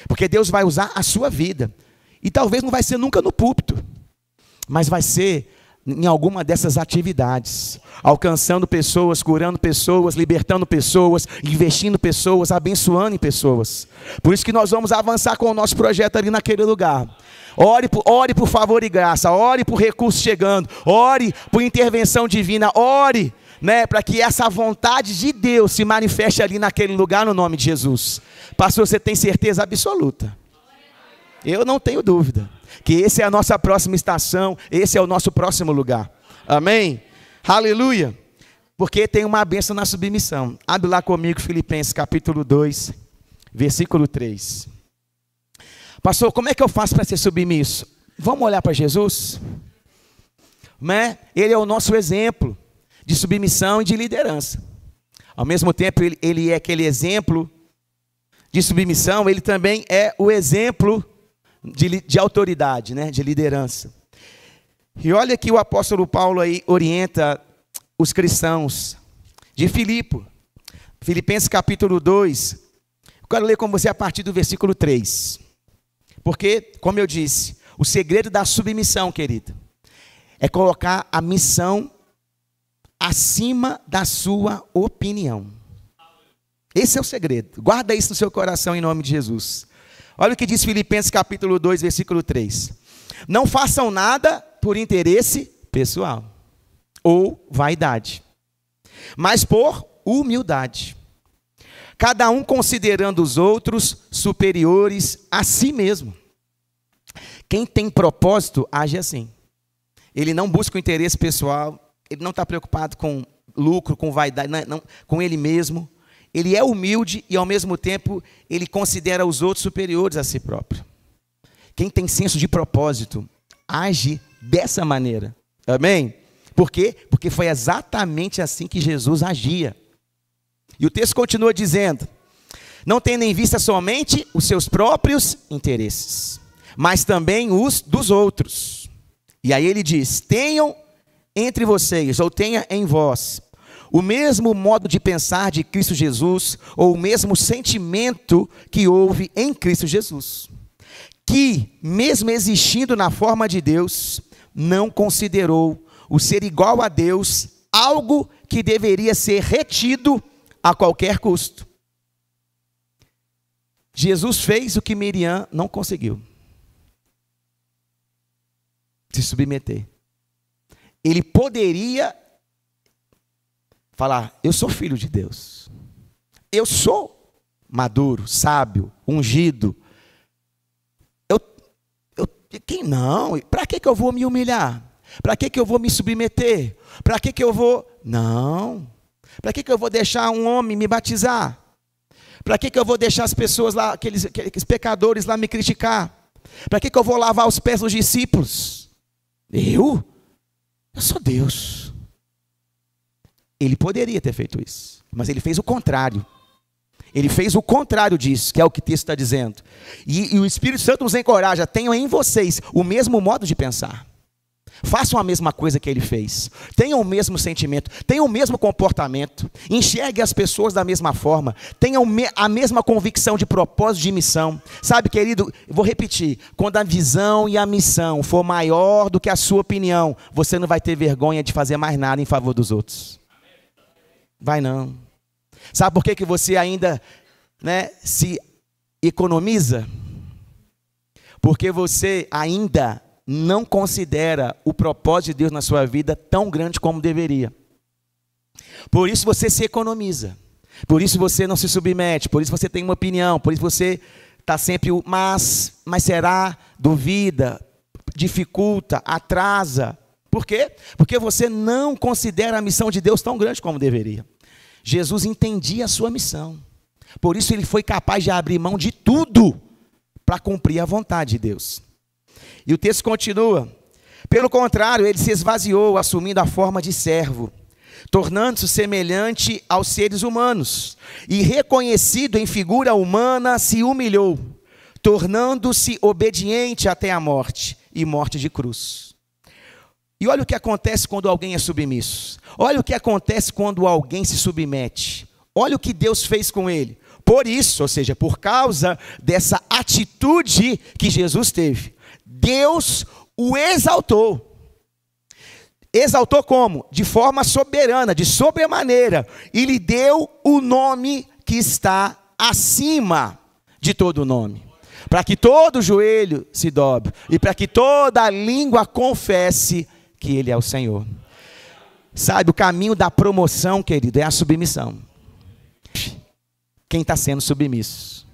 Porque Deus vai usar a sua vida. E talvez não vai ser nunca no púlpito, mas vai ser em alguma dessas atividades. Alcançando pessoas, curando pessoas, libertando pessoas, investindo pessoas, abençoando em pessoas. Por isso que nós vamos avançar com o nosso projeto ali naquele lugar. Ore por favor e graça, ore por recursos chegando, ore por intervenção divina, ore, para que essa vontade de Deus se manifeste ali naquele lugar no nome de Jesus. Pastor, você tem certeza absoluta? Eu não tenho dúvida que essa é a nossa próxima estação, esse é o nosso próximo lugar. Amém? Aleluia! Porque tem uma bênção na submissão. Abre lá comigo Filipenses capítulo 2, versículo 3. Pastor, como é que eu faço para ser submisso? Vamos olhar para Jesus? Ele é o nosso exemplo de submissão e de liderança. Ao mesmo tempo, ele é aquele exemplo de submissão, ele também é o exemplo de autoridade, de liderança. E olha que o apóstolo Paulo aí orienta os cristãos de Filipenses capítulo 2. Eu quero ler com você a partir do versículo 3. Porque, como eu disse, o segredo da submissão, querido, é colocar a missão acima da sua opinião. Esse é o segredo. Guarda isso no seu coração em nome de Jesus. Olha o que diz Filipenses capítulo 2, versículo 3. Não façam nada por interesse pessoal ou vaidade, mas por humildade, cada um considerando os outros superiores a si mesmo. Quem tem propósito age assim. Ele não busca o interesse pessoal, ele não está preocupado com lucro, com vaidade, não, com ele mesmo. Ele é humilde e, ao mesmo tempo, ele considera os outros superiores a si próprio. Quem tem senso de propósito age dessa maneira. Amém? Por quê? Porque foi exatamente assim que Jesus agia. E o texto continua dizendo: não tendo em vista somente os seus próprios interesses, mas também os dos outros. E aí ele diz: tenham entre vocês, ou tenha em vós, o mesmo modo de pensar de Cristo Jesus, ou o mesmo sentimento que houve em Cristo Jesus, que, mesmo existindo na forma de Deus, não considerou o ser igual a Deus algo que deveria ser retido a qualquer custo. Jesus fez o que Miriam não conseguiu: se submeter. Ele poderia falar: eu sou filho de Deus, eu sou maduro, sábio, ungido. Quem não? Para que eu vou me humilhar? Para que eu vou me submeter? Para que eu vou... Não. Para que eu vou deixar um homem me batizar? Para que eu vou deixar as pessoas lá, aqueles pecadores lá me criticar? Para que eu vou lavar os pés dos discípulos? Eu sou Deus. Ele poderia ter feito isso, mas ele fez o contrário. Ele fez o contrário disso, que é o que o texto está dizendo. E o Espírito Santo nos encoraja: tenham em vocês o mesmo modo de pensar. Façam a mesma coisa que ele fez. Tenham o mesmo sentimento, tenham o mesmo comportamento. Enxerguem as pessoas da mesma forma. Tenham a mesma convicção de propósito, de missão. Sabe, querido, vou repetir: quando a visão e a missão for maior do que a sua opinião, você não vai ter vergonha de fazer mais nada em favor dos outros. Vai não. Sabe por que você ainda, se economiza? Porque você ainda não considera o propósito de Deus na sua vida tão grande como deveria. Por isso você se economiza. Por isso você não se submete. Por isso você tem uma opinião. Por isso você está sempre mas será, duvida, dificulta, atrasa. Por quê? Porque você não considera a missão de Deus tão grande como deveria. Jesus entendia a sua missão. Por isso ele foi capaz de abrir mão de tudo para cumprir a vontade de Deus. E o texto continua: pelo contrário, ele se esvaziou, assumindo a forma de servo, tornando-se semelhante aos seres humanos, e reconhecido em figura humana, se humilhou, tornando-se obediente até a morte, e morte de cruz. E olha o que acontece quando alguém é submisso. Olha o que acontece quando alguém se submete. Olha o que Deus fez com ele. Por isso, ou seja, por causa dessa atitude que Jesus teve, Deus o exaltou. Exaltou como? De forma soberana, de sobremaneira. E lhe deu o nome que está acima de todo nome. Para que todo joelho se dobre. E para que toda língua confesse que Ele é o Senhor. Sabe, o caminho da promoção, querido, é a submissão. Quem está sendo submisso.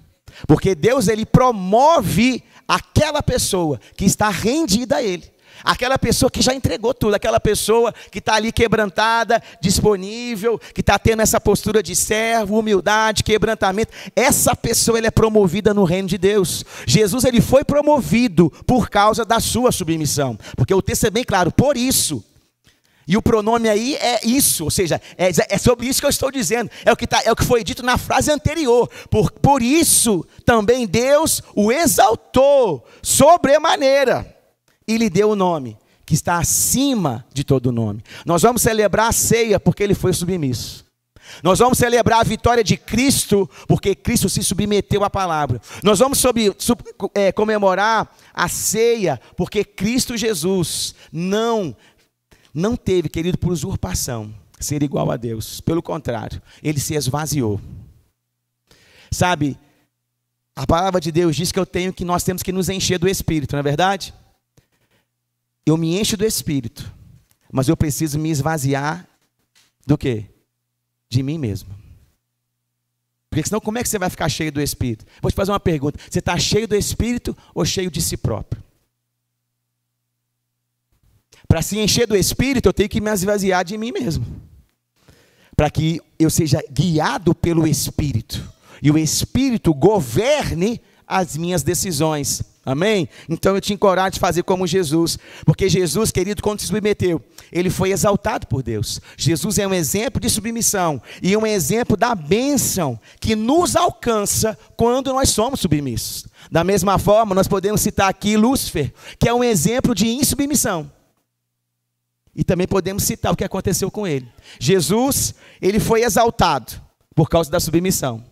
Porque Deus, Ele promove aquela pessoa que está rendida a Ele. Aquela pessoa que já entregou tudo. Aquela pessoa que está ali quebrantada, disponível, que está tendo essa postura de servo, humildade, quebrantamento. Essa pessoa, ela é promovida no reino de Deus. Jesus, ele foi promovido por causa da sua submissão. Porque o texto é bem claro: por isso. E o pronome aí é isso, ou seja, é sobre isso que eu estou dizendo. É o que foi dito na frase anterior. Por isso também Deus o exaltou sobremaneira e lhe deu o nome que está acima de todo nome. Nós vamos celebrar a ceia porque ele foi submisso. Nós vamos celebrar a vitória de Cristo porque Cristo se submeteu à palavra. Nós vamos comemorar a ceia porque Cristo Jesus não teve, querido, por usurpação, ser igual a Deus. Pelo contrário, ele se esvaziou. Sabe, a palavra de Deus diz que nós temos que nos encher do Espírito, não é verdade? eu me encho do Espírito, mas eu preciso me esvaziar do quê? De mim mesmo. Porque senão como é que você vai ficar cheio do Espírito? Vou te fazer uma pergunta. Você está cheio do Espírito ou cheio de si próprio? Para se encher do Espírito, eu tenho que me esvaziar de mim mesmo. Para que eu seja guiado pelo Espírito. E o Espírito governe as minhas decisões. Amém? Então eu te encorajo a fazer como Jesus. Porque Jesus, querido, quando se submeteu, ele foi exaltado por Deus. Jesus é um exemplo de submissão. E um exemplo da bênção que nos alcança quando nós somos submissos. Da mesma forma, nós podemos citar aqui Lúcifer, que é um exemplo de insubmissão. E também podemos citar o que aconteceu com ele. Jesus, ele foi exaltado por causa da submissão.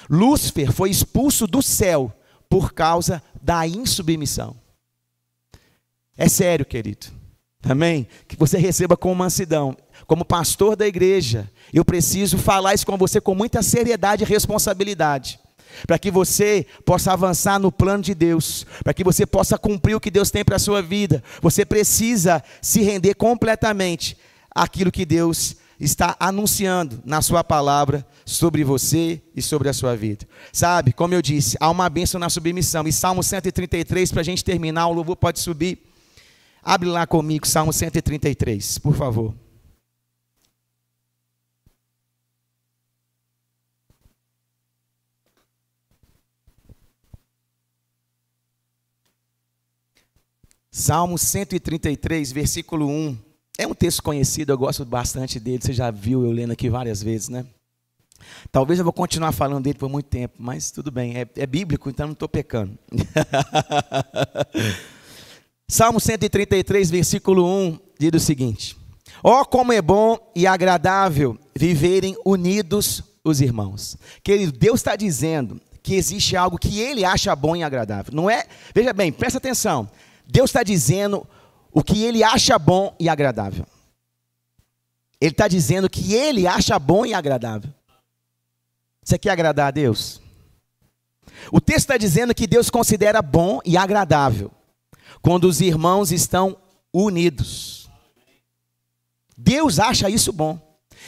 Lúcifer foi expulso do céu por causa da insubmissão. É sério, querido. Amém? Que você receba com mansidão. Como pastor da igreja, eu preciso falar isso com você com muita seriedade e responsabilidade. Para que você possa avançar no plano de Deus. Para que você possa cumprir o que Deus tem para a sua vida. Você precisa se render completamente àquilo que Deus está anunciando na sua palavra sobre você e sobre a sua vida. Sabe, como eu disse, há uma bênção na submissão. E Salmo 133, para a gente terminar, o louvor pode subir. Abre lá comigo, Salmo 133, por favor. Salmo 133, versículo 1. É um texto conhecido, eu gosto bastante dele. Você já viu eu lendo aqui várias vezes, né? Talvez eu vou continuar falando dele por muito tempo, mas tudo bem. É bíblico, então não estou pecando. Salmo 133, versículo 1, diz o seguinte: ó, como é bom e agradável viverem unidos os irmãos. Querido, Deus está dizendo que existe algo que Ele acha bom e agradável. Não é? Veja bem, presta atenção. Deus está dizendo o que Ele acha bom e agradável. Ele está dizendo que Ele acha bom e agradável. Você quer agradar a Deus? O texto está dizendo que Deus considera bom e agradável quando os irmãos estão unidos. Deus acha isso bom.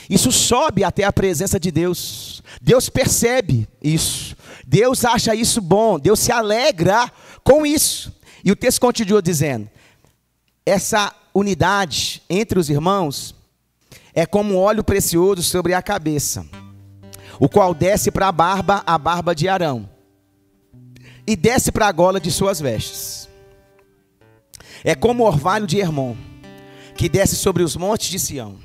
Isso sobe até a presença de Deus. Deus percebe isso. Deus acha isso bom. Deus se alegra com isso. E o texto continua dizendo: essa unidade entre os irmãos é como um óleo precioso sobre a cabeça, o qual desce para a barba de Arão, e desce para a gola de suas vestes. É como o orvalho de Hermon, que desce sobre os montes de Sião.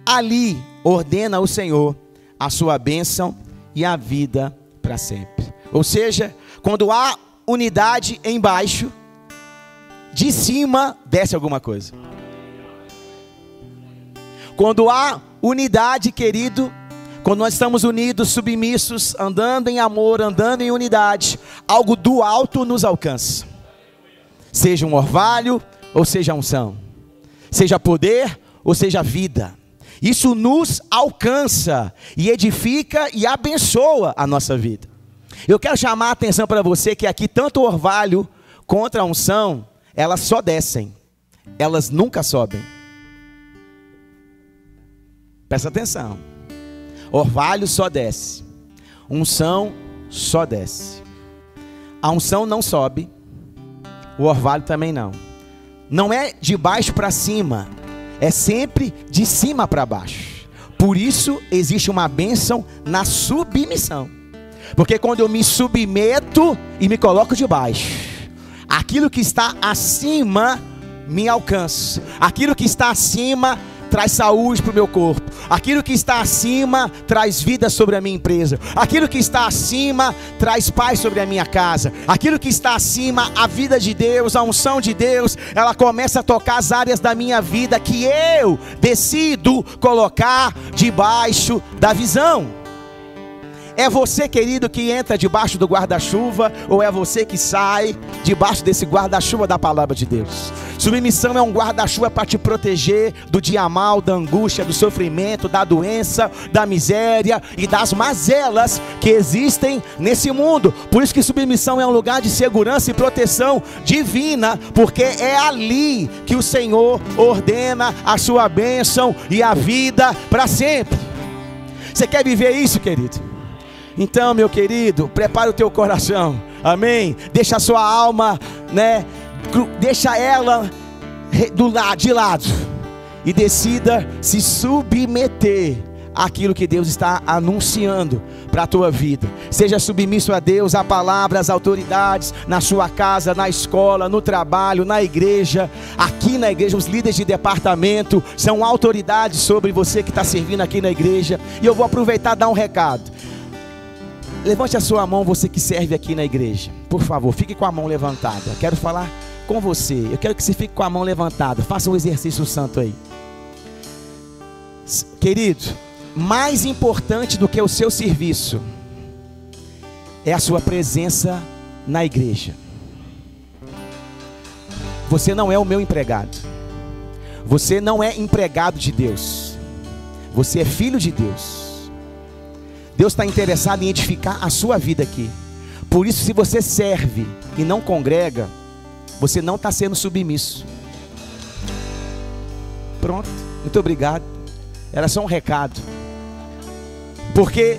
Ali ordena o Senhor a sua bênção e a vida para sempre. Ou seja, quando há unidade embaixo, de cima desce alguma coisa. Quando há unidade, querido, quando nós estamos unidos, submissos, andando em amor, andando em unidade, algo do alto nos alcança. Seja um orvalho ou seja unção, seja poder ou seja vida. Isso nos alcança e edifica e abençoa a nossa vida. Eu quero chamar a atenção para você que aqui tanto o orvalho contra a unção, elas só descem, elas nunca sobem. Presta atenção. Orvalho só desce, unção só desce. A unção não sobe, o orvalho também não. Não é de baixo para cima, é sempre de cima para baixo. Por isso existe uma bênção na submissão. Porque quando eu me submeto e me coloco de baixo, aquilo que está acima me alcança. Aquilo que está acima traz saúde para o meu corpo. Aquilo que está acima traz vida sobre a minha empresa. Aquilo que está acima traz paz sobre a minha casa. Aquilo que está acima, a vida de Deus, a unção de Deus, ela começa a tocar as áreas da minha vida que eu decido colocar debaixo da visão. É você, querido, que entra debaixo do guarda-chuva, ou é você que sai debaixo desse guarda-chuva da palavra de Deus? Submissão é um guarda-chuva para te proteger do dia mal, da angústia, do sofrimento, da doença, da miséria e das mazelas que existem nesse mundo. Por isso que submissão é um lugar de segurança e proteção divina, porque é ali que o Senhor ordena a sua bênção e a vida para sempre. Você quer viver isso, querido? Então, meu querido, prepara o teu coração, amém? Deixa a sua alma, deixa ela de lado e decida se submeter àquilo que Deus está anunciando para a tua vida. Seja submisso a Deus, a palavra, às autoridades, na sua casa, na escola, no trabalho, na igreja. Aqui na igreja, os líderes de departamento são autoridades sobre você que está servindo aqui na igreja. E eu vou aproveitar e dar um recado. Levante a sua mão, você que serve aqui na igreja. Por favor, fique com a mão levantada. Eu quero falar com você. Eu quero que você fique com a mão levantada. Faça um exercício santo aí. Querido, mais importante do que o seu serviço é a sua presença na igreja. Você não é o meu empregado. Você não é empregado de Deus. Você é filho de Deus. Deus está interessado em edificar a sua vida aqui. Por isso, se você serve e não congrega, você não está sendo submisso. Pronto, muito obrigado. Era só um recado. Porque,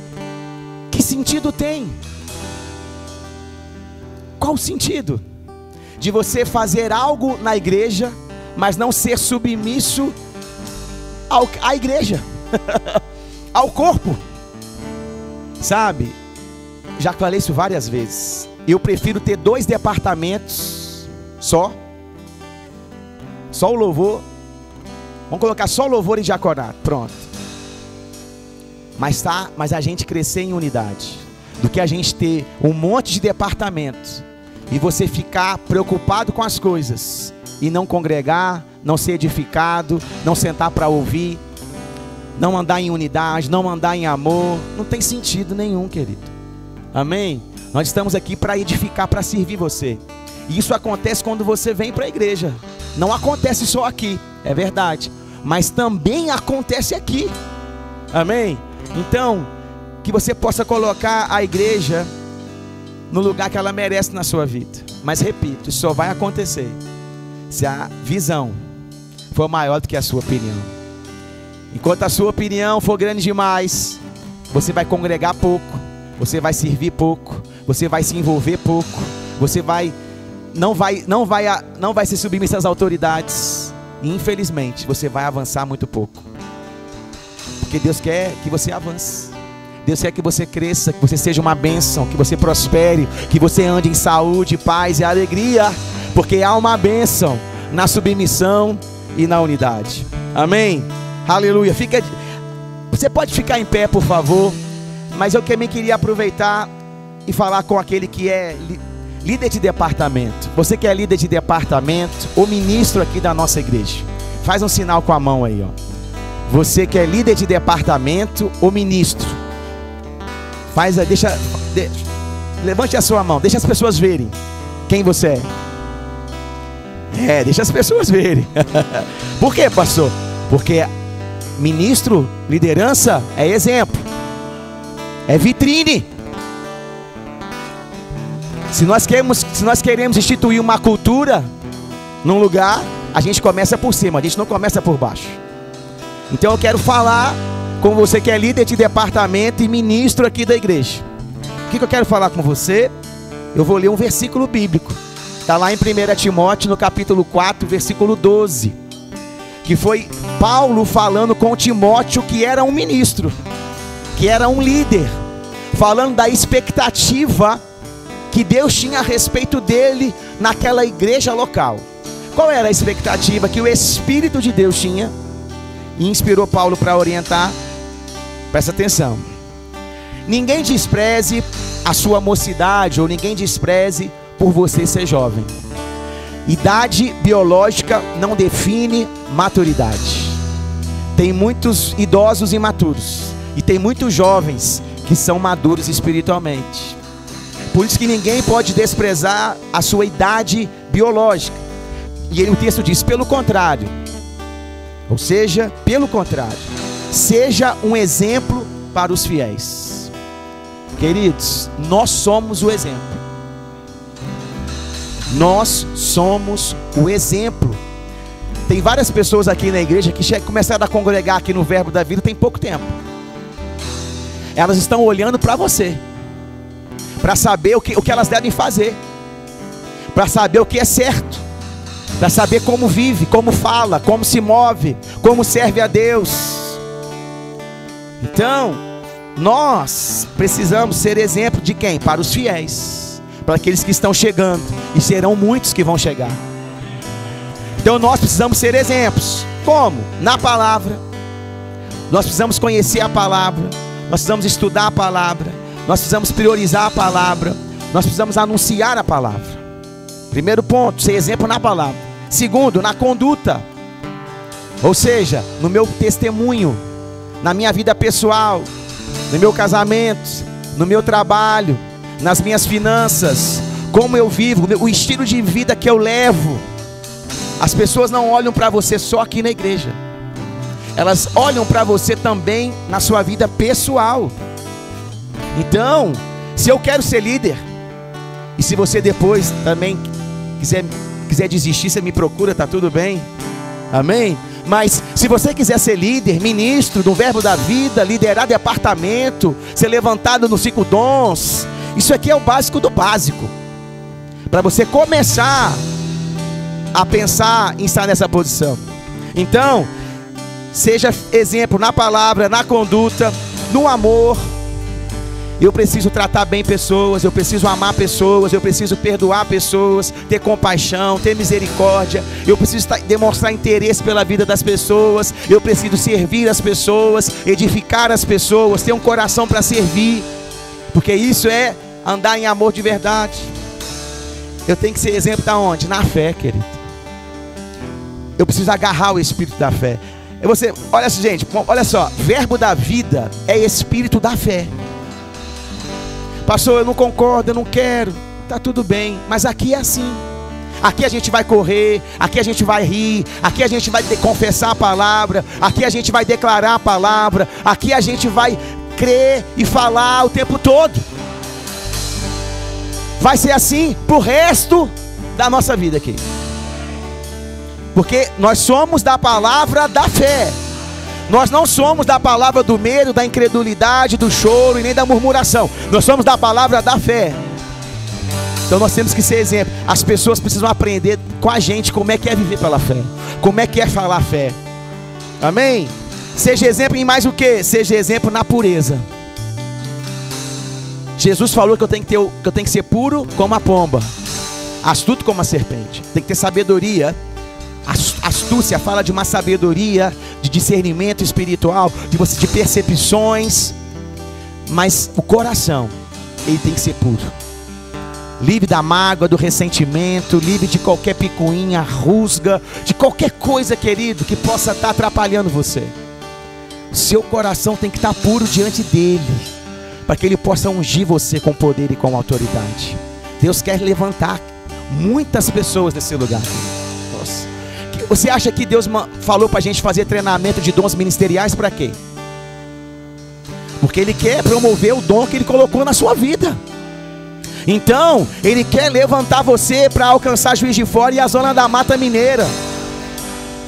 que sentido tem? Qual o sentido de você fazer algo na igreja, mas não ser submisso à igreja, ao corpo? Sabe, já falei isso várias vezes. Eu prefiro ter 2 departamentos só o louvor. Vamos colocar só o louvor e diaconato, pronto. Mas a gente crescer em unidade, do que a gente ter um monte de departamentos e você ficar preocupado com as coisas e não congregar, não ser edificado, não sentar para ouvir, não andar em unidade, não andar em amor. Não tem sentido nenhum, querido. Amém? Nós estamos aqui para edificar, para servir você. E isso acontece quando você vem para a igreja. Não acontece só aqui, é verdade, mas também acontece aqui. Amém? Então, que você possa colocar a igreja no lugar que ela merece na sua vida. Mas repito, isso só vai acontecer se a visão for maior do que a sua opinião. Enquanto a sua opinião for grande demais, você vai congregar pouco, você vai servir pouco, você vai se envolver pouco, você não vai ser submisso às autoridades. E infelizmente você vai avançar muito pouco. Porque Deus quer que você avance. Deus quer que você cresça, que você seja uma bênção, que você prospere, que você ande em saúde, paz e alegria. Porque há uma bênção na submissão e na unidade. Amém? Aleluia. Você pode ficar em pé, por favor. Mas eu também queria aproveitar e falar com aquele que é líder de departamento. Você que é líder de departamento ou ministro aqui da nossa igreja, faz um sinal com a mão aí, ó. Você que é líder de departamento ou ministro, levante a sua mão, deixa as pessoas verem quem você é. Deixa as pessoas verem. Por quê, pastor? Porque ministro, liderança é exemplo, é vitrine. Se nós queremos instituir uma cultura num lugar, a gente começa por cima, a gente não começa por baixo. Então eu quero falar com você que é líder de departamento e ministro aqui da igreja. O que eu quero falar com você? Eu vou ler um versículo bíblico. Está lá em 1 Timóteo, no capítulo 4, versículo 12. Que foi Paulo falando com Timóteo, que era um ministro, que era um líder, falando da expectativa que Deus tinha a respeito dele naquela igreja local. Qual era a expectativa que o Espírito de Deus tinha e inspirou Paulo para orientar? Presta atenção. Ninguém despreze a sua mocidade, ou ninguém despreze por você ser jovem. Idade biológica não define maturidade. Tem muitos idosos imaturos e tem muitos jovens que são maduros espiritualmente. Por isso que ninguém pode desprezar a sua idade biológica. E o texto diz, pelo contrário, ou seja, pelo contrário, seja um exemplo para os fiéis. Queridos, nós somos o exemplo. Nós somos o exemplo. Tem várias pessoas aqui na igreja que começaram a congregar aqui no Verbo da Vida tem pouco tempo. Elas estão olhando para você, para saber o que elas devem fazer, para saber o que é certo, para saber como vive, como fala, como se move, como serve a Deus. Então, nós precisamos ser exemplo de quem? Para os fiéis, para aqueles que estão chegando, e serão muitos que vão chegar. Então nós precisamos ser exemplos. Como? Na palavra. Nós precisamos conhecer a palavra, nós precisamos estudar a palavra, nós precisamos priorizar a palavra, nós precisamos anunciar a palavra. Primeiro ponto, ser exemplo na palavra. Segundo, na conduta, ou seja, no meu testemunho, na minha vida pessoal, no meu casamento, no meu trabalho, nas minhas finanças, como eu vivo, o estilo de vida que eu levo. As pessoas não olham para você só aqui na igreja, elas olham para você também na sua vida pessoal. Então, se eu quero ser líder, e se você depois também quiser desistir, você me procura, tá tudo bem, amém? Mas se você quiser ser líder, ministro do Verbo da Vida, liderar departamento, ser levantado nos 5 dons, isso aqui é o básico do básico, para você começar a pensar em estar nessa posição. Então, seja exemplo na palavra, na conduta, no amor. Eu preciso tratar bem pessoas, eu preciso amar pessoas, eu preciso perdoar pessoas, ter compaixão, ter misericórdia. Eu preciso demonstrar interesse pela vida das pessoas, eu preciso servir as pessoas, edificar as pessoas, ter um coração para servir, porque isso é andar em amor de verdade. Eu tenho que ser exemplo da onde? Na fé, querido. Eu preciso agarrar o espírito da fé. Olha gente, olha só, Verbo da Vida é espírito da fé. Pastor, eu não concordo, eu não quero. Tá tudo bem, mas aqui é assim. Aqui a gente vai correr, aqui a gente vai rir, aqui a gente vai confessar a palavra, aqui a gente vai declarar a palavra, aqui a gente vai crer e falar o tempo todo. Vai ser assim pro resto da nossa vida aqui. Porque nós somos da palavra da fé. Nós não somos da palavra do medo, da incredulidade, do choro e nem da murmuração. Nós somos da palavra da fé. Então nós temos que ser exemplo. As pessoas precisam aprender com a gente como é que é viver pela fé, como é que é falar fé. Amém? Seja exemplo em mais o que? Seja exemplo na pureza. Jesus falou que eu tenho que ser puro como a pomba, astuto como a serpente. Tem que ter sabedoria. Astúcia fala de uma sabedoria, de discernimento espiritual, de percepções. Mas o coração, ele tem que ser puro, livre da mágoa, do ressentimento, livre de qualquer picuinha, rusga, de qualquer coisa, querido, que possa estar atrapalhando você. O seu coração tem que estar puro diante dele, para que ele possa ungir você com poder e com autoridade. Deus quer levantar muitas pessoas nesse lugar. Nossa. Você acha que Deus falou para a gente fazer treinamento de dons ministeriais para quê? Porque Ele quer promover o dom que Ele colocou na sua vida. Então, Ele quer levantar você para alcançar Juiz de Fora e a zona da Mata Mineira.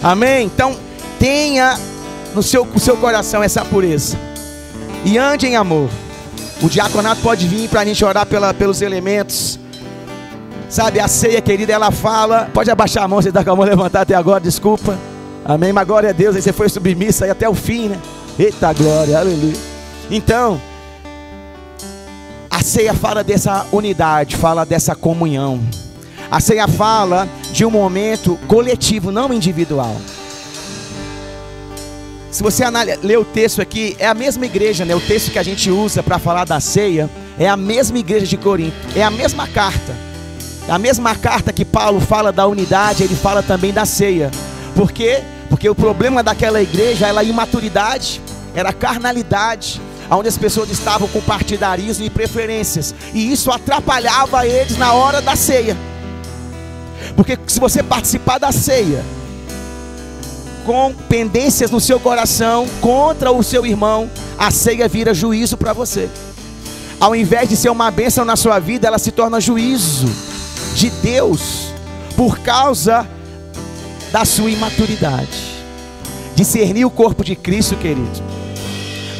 Amém? Então, tenha no seu coração essa pureza. E ande em amor. O diaconato pode vir para a gente orar pelos elementos. Sabe, a ceia, querida, ela fala. Pode abaixar a mão, você está com a mão levantada até agora, desculpa. Amém, mas glória a Deus, aí você foi submissa aí até o fim, né? Eita glória, aleluia. Então, a ceia fala dessa unidade, fala dessa comunhão. A ceia fala de um momento coletivo, não individual. Se você ler o texto aqui, é a mesma igreja, né? O texto que a gente usa para falar da ceia é a mesma igreja de Corinto, é a mesma carta. A mesma carta que Paulo fala da unidade, ele fala também da ceia. Por quê? Porque o problema daquela igreja era a imaturidade, era a carnalidade, onde as pessoas estavam com partidarismo e preferências, e isso atrapalhava eles na hora da ceia. Porque se você participar da ceia com pendências no seu coração contra o seu irmão, a ceia vira juízo para você. Ao invés de ser uma bênção na sua vida, ela se torna juízo de Deus, por causa da sua imaturidade. Discernir o corpo de Cristo, querido,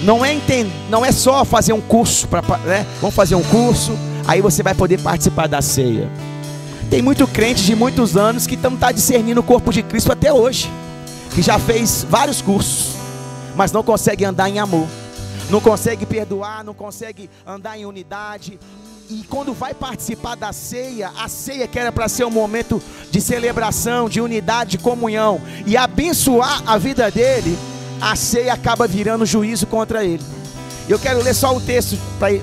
não é só fazer um curso, né? Vamos fazer um curso, aí você vai poder participar da ceia. Tem muito crente de muitos anos que não está discernindo o corpo de Cristo até hoje, que já fez vários cursos, mas não consegue andar em amor, não consegue perdoar, não consegue andar em unidade. E quando vai participar da ceia, a ceia que era para ser um momento de celebração, de unidade, de comunhão, e abençoar a vida dele, a ceia acaba virando juízo contra ele. Eu quero ler só o texto para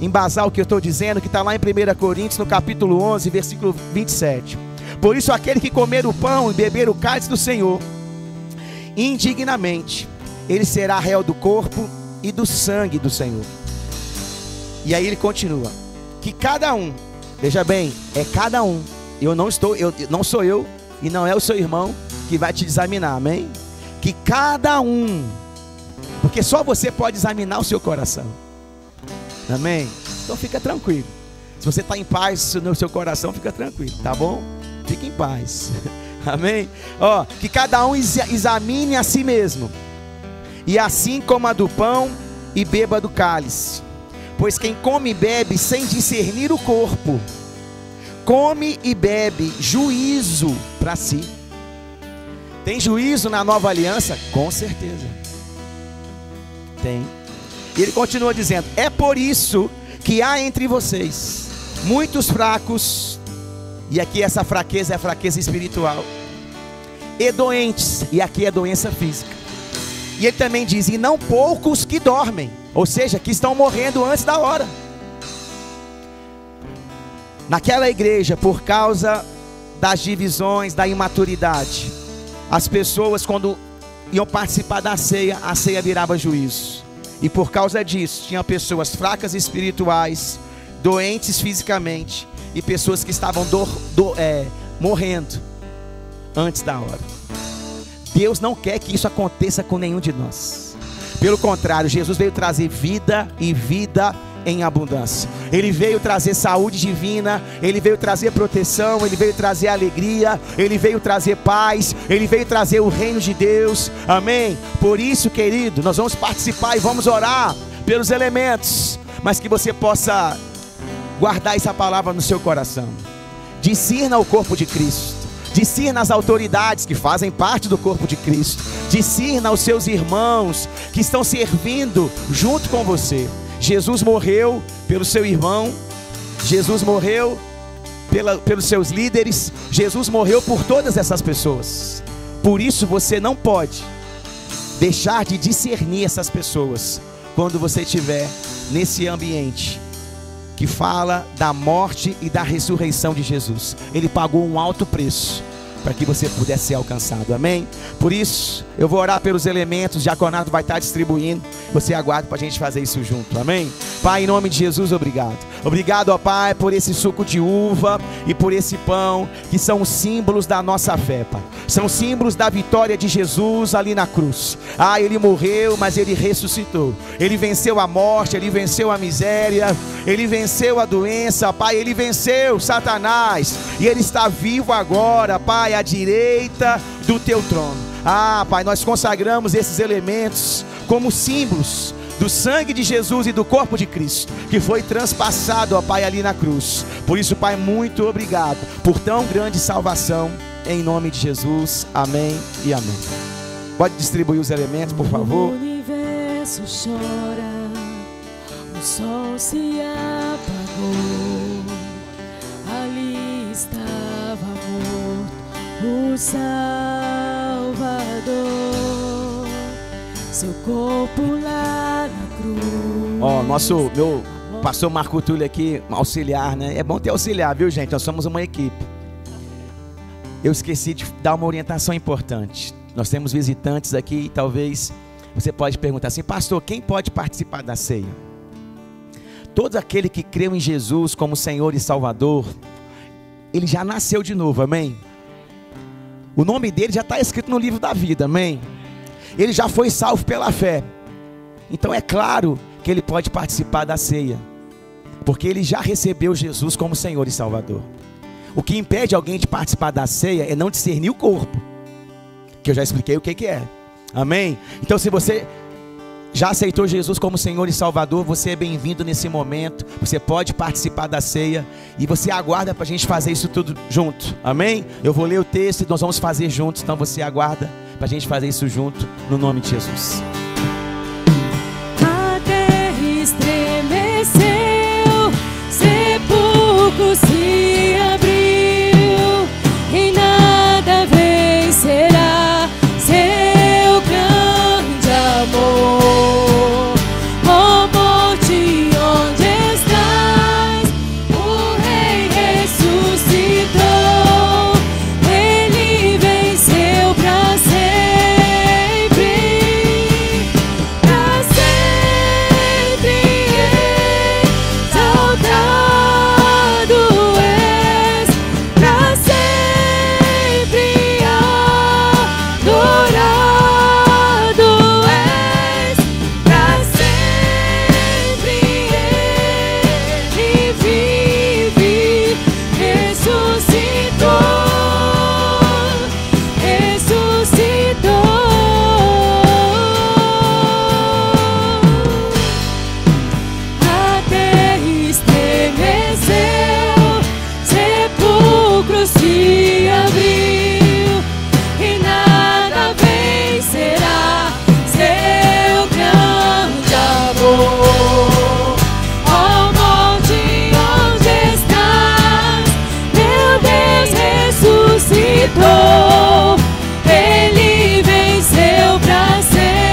embasar o que eu estou dizendo, que está lá em 1 Coríntios, no capítulo 11, versículo 27. Por isso aquele que comer o pão e beber o cálice do Senhor indignamente, ele será réu do corpo e do sangue do Senhor. E aí ele continua, que cada um, veja bem, é cada um, não sou eu e não é o seu irmão que vai te examinar, amém? Que cada um, porque só você pode examinar o seu coração, amém? Então fica tranquilo, se você está em paz no seu coração, fica tranquilo, tá bom? Fique em paz, amém? Ó, que cada um examine a si mesmo, e assim coma do pão e beba do cálice. Pois quem come e bebe sem discernir o corpo, come e bebe juízo para si. Tem juízo na nova aliança? Com certeza tem. E ele continua dizendo, é por isso que há entre vocês muitos fracos, e aqui essa fraqueza é fraqueza espiritual, e doentes, e aqui é doença física. E ele também diz, e não poucos que dormem, ou seja, que estão morrendo antes da hora. Naquela igreja, por causa das divisões, da imaturidade, as pessoas quando iam participar da ceia, a ceia virava juízo. E por causa disso, tinha pessoas fracas espirituais, doentes fisicamente, e pessoas que estavam morrendo antes da hora. Deus não quer que isso aconteça com nenhum de nós. Pelo contrário, Jesus veio trazer vida e vida em abundância. Ele veio trazer saúde divina, ele veio trazer proteção, ele veio trazer alegria, ele veio trazer paz, ele veio trazer o reino de Deus, amém? Por isso, querido, nós vamos participar e vamos orar pelos elementos, mas que você possa guardar essa palavra no seu coração. Discirna o corpo de Cristo, discirna as autoridades que fazem parte do corpo de Cristo, discirna os seus irmãos que estão servindo junto com você. Jesus morreu pelo seu irmão, Jesus morreu pelos seus líderes, Jesus morreu por todas essas pessoas. Por isso você não pode deixar de discernir essas pessoas quando você estiver nesse ambiente que fala da morte e da ressurreição de Jesus. Ele pagou um alto preço para que você pudesse ser alcançado, amém? Por isso, eu vou orar pelos elementos, o diaconato vai estar distribuindo, você aguarda para a gente fazer isso junto, amém? Pai, em nome de Jesus, obrigado. Obrigado, ó Pai, por esse suco de uva e por esse pão, que são os símbolos da nossa fé, Pai. São símbolos da vitória de Jesus ali na cruz. Ah, Ele morreu, mas Ele ressuscitou. Ele venceu a morte, Ele venceu a miséria, Ele venceu a doença, Pai. Ele venceu Satanás e Ele está vivo agora, Pai, à direita do Teu trono. Ah, Pai, nós consagramos esses elementos como símbolos do sangue de Jesus e do corpo de Cristo, que foi transpassado, ó Pai, ali na cruz. Por isso, Pai, muito obrigado por tão grande salvação, em nome de Jesus, amém e amém. Pode distribuir os elementos, por favor. O universo chora, o sol se apagou, ali estava morto o Salvador, seu corpo lá na cruz. Ó, meu pastor Marco Túlio aqui, auxiliar, né? É bom ter auxiliar, viu, gente? Nós somos uma equipe. Eu esqueci de dar uma orientação importante. Nós temos visitantes aqui e talvez você pode perguntar assim: pastor, quem pode participar da ceia? Todo aquele que creu em Jesus como Senhor e Salvador, ele já nasceu de novo, amém? O nome dele já está escrito no livro da vida, amém? Ele já foi salvo pela fé. Então é claro que ele pode participar da ceia, porque ele já recebeu Jesus como Senhor e Salvador. O que impede alguém de participar da ceia é não discernir o corpo, que eu já expliquei o que é, amém? Então se você já aceitou Jesus como Senhor e Salvador, você é bem-vindo nesse momento. Você pode participar da ceia e você aguarda para a gente fazer isso tudo junto, amém? Eu vou ler o texto e nós vamos fazer juntos. Então você aguarda para a gente fazer isso junto, no nome de Jesus. A terra estremeceu, sepulcro se abriu, e nada vencerá seu grande amor. Ó morte, onde estás? O Rei ressuscitou, Ele venceu para sempre, para sempre exaltado és, para sempre adorado és, para sempre Ele vive, ressuscitou, ressuscitou. A terra estremeceu, sepulcro se abriu, e nada vencerá seu grande amor. Ó morte, onde estás? Meu Deus ressuscitou, Ele venceu para sempre,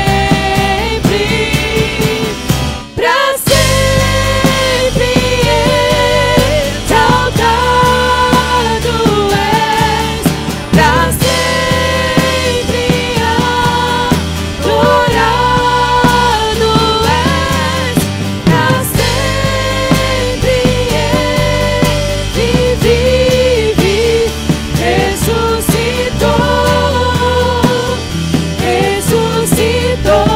para sempre exaltado és, para sempre adorado és, para sempre Ele vive, ressuscitou, ressuscitou.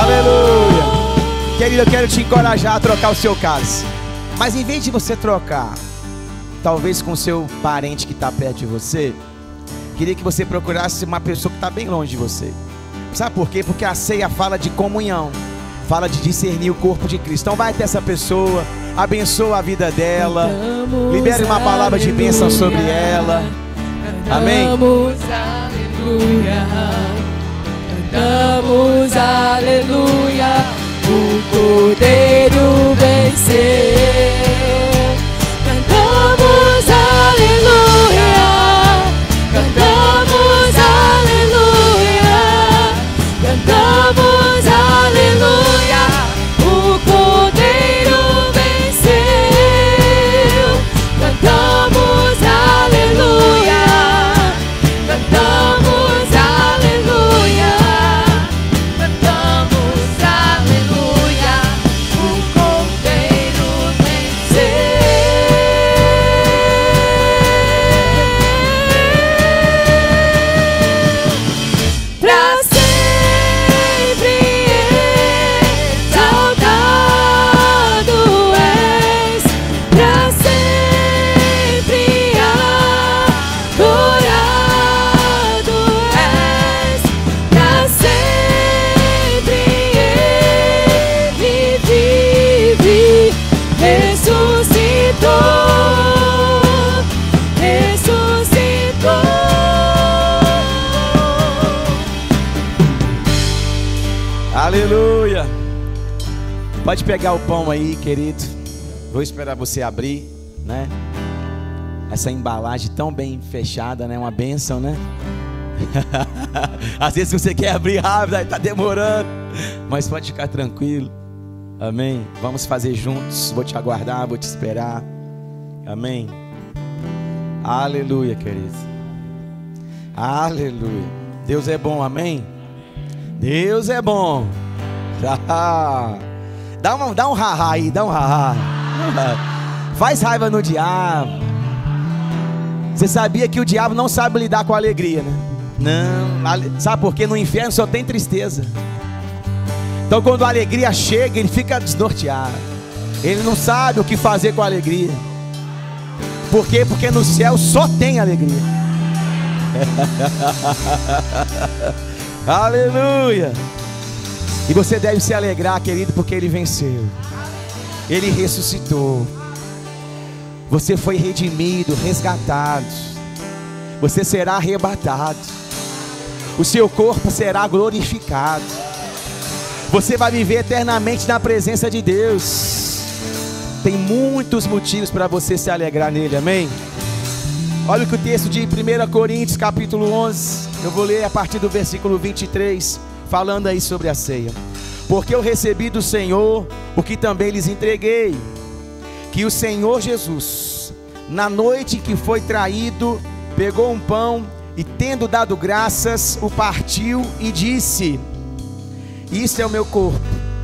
Aleluia. Querido, eu quero te encorajar a trocar o seu cálice. Mas em vez de você trocar, talvez com o seu parente que está perto de você, queria que você procurasse uma pessoa que está bem longe de você. Sabe por quê? Porque a ceia fala de comunhão, fala de discernir o corpo de Cristo. Então vai até essa pessoa, abençoa a vida dela, libere uma palavra de bênção sobre ela. Amém? Cantamos aleluia, cantamos aleluia, o Cordeiro venceu. Cantamos aleluia, cantamos aleluia, cantamos aleluia, o Cordeiro venceu. Cantamos aleluia, cantamos aleluia, cantamos aleluia, o Cordeiro venceu. Pra sempre exaltado és, pra sempre adorado és, pra sempre Ele vive, ressuscitou, ressuscitou. Aleluia. Pode pegar o pão aí, querido. Vou esperar você abrir, né? Essa embalagem tão bem fechada, né? Uma bênção, né? Às vezes você quer abrir rápido, aí tá demorando, mas pode ficar tranquilo. Amém? Vamos fazer juntos. Vou te aguardar, vou te esperar. Amém? Aleluia, querido. Aleluia. Deus é bom, amém? Deus é bom. Dá um haha aí, dá um haha. Faz raiva no diabo. Você sabia que o diabo não sabe lidar com a alegria, né? Não, sabe por quê? No inferno só tem tristeza. Então quando a alegria chega, ele fica desnorteado. Ele não sabe o que fazer com a alegria. Por quê? Porque no céu só tem alegria. Aleluia. E você deve se alegrar, querido, porque ele venceu. Ele ressuscitou. Você foi redimido, resgatado. Você será arrebatado. O seu corpo será glorificado. Você vai viver eternamente na presença de Deus. Tem muitos motivos para você se alegrar nele, amém? Olha o que o texto de 1 Coríntios capítulo 11, eu vou ler a partir do versículo 23, falando aí sobre a ceia. Porque eu recebi do Senhor o que também lhes entreguei, que o Senhor Jesus, na noite que foi traído, pegou um pão e, tendo dado graças, o partiu e disse: isso é o meu corpo,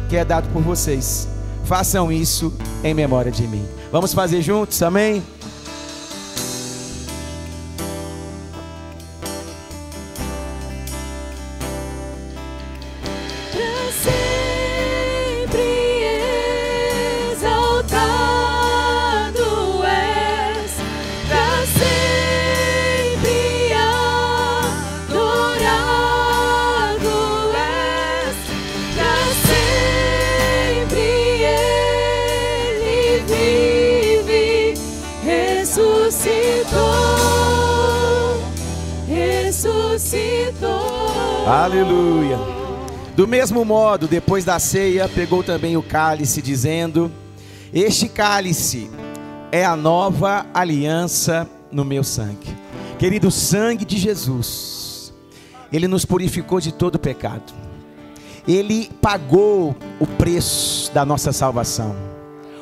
que é dado por vocês. Façam isso em memória de mim. Vamos fazer juntos, amém? Aleluia. Do mesmo modo, depois da ceia, pegou também o cálice, dizendo: este cálice é a nova aliança no meu sangue. Querido, o sangue de Jesus, ele nos purificou de todo pecado. Ele pagou o preço da nossa salvação.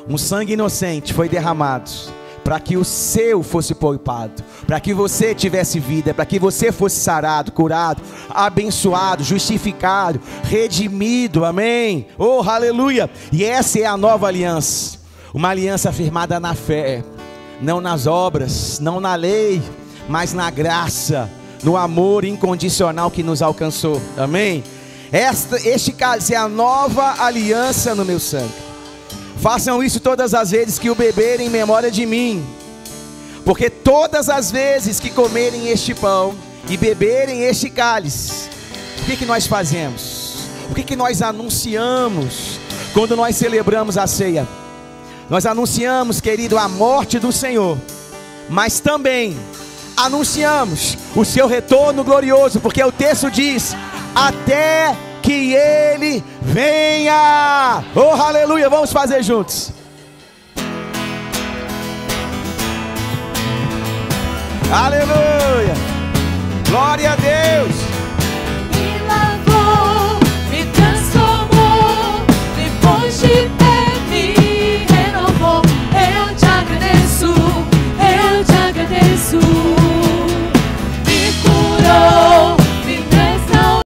Um sangue inocente foi derramado para que o seu fosse poupado, para que você tivesse vida, para que você fosse sarado, curado, abençoado, justificado, redimido, amém? Oh, aleluia! E essa é a nova aliança, uma aliança firmada na fé, não nas obras, não na lei, mas na graça, no amor incondicional que nos alcançou, amém? Este cálice é a nova aliança no meu sangue. Façam isso todas as vezes que o beberem em memória de mim. Porque todas as vezes que comerem este pão e beberem este cálice, o que nós fazemos? O que nós anunciamos quando nós celebramos a ceia? Nós anunciamos, querido, a morte do Senhor, mas também anunciamos o seu retorno glorioso, porque o texto diz: até que ele venha. Oh, aleluia, vamos fazer juntos. Aleluia, glória a Deus.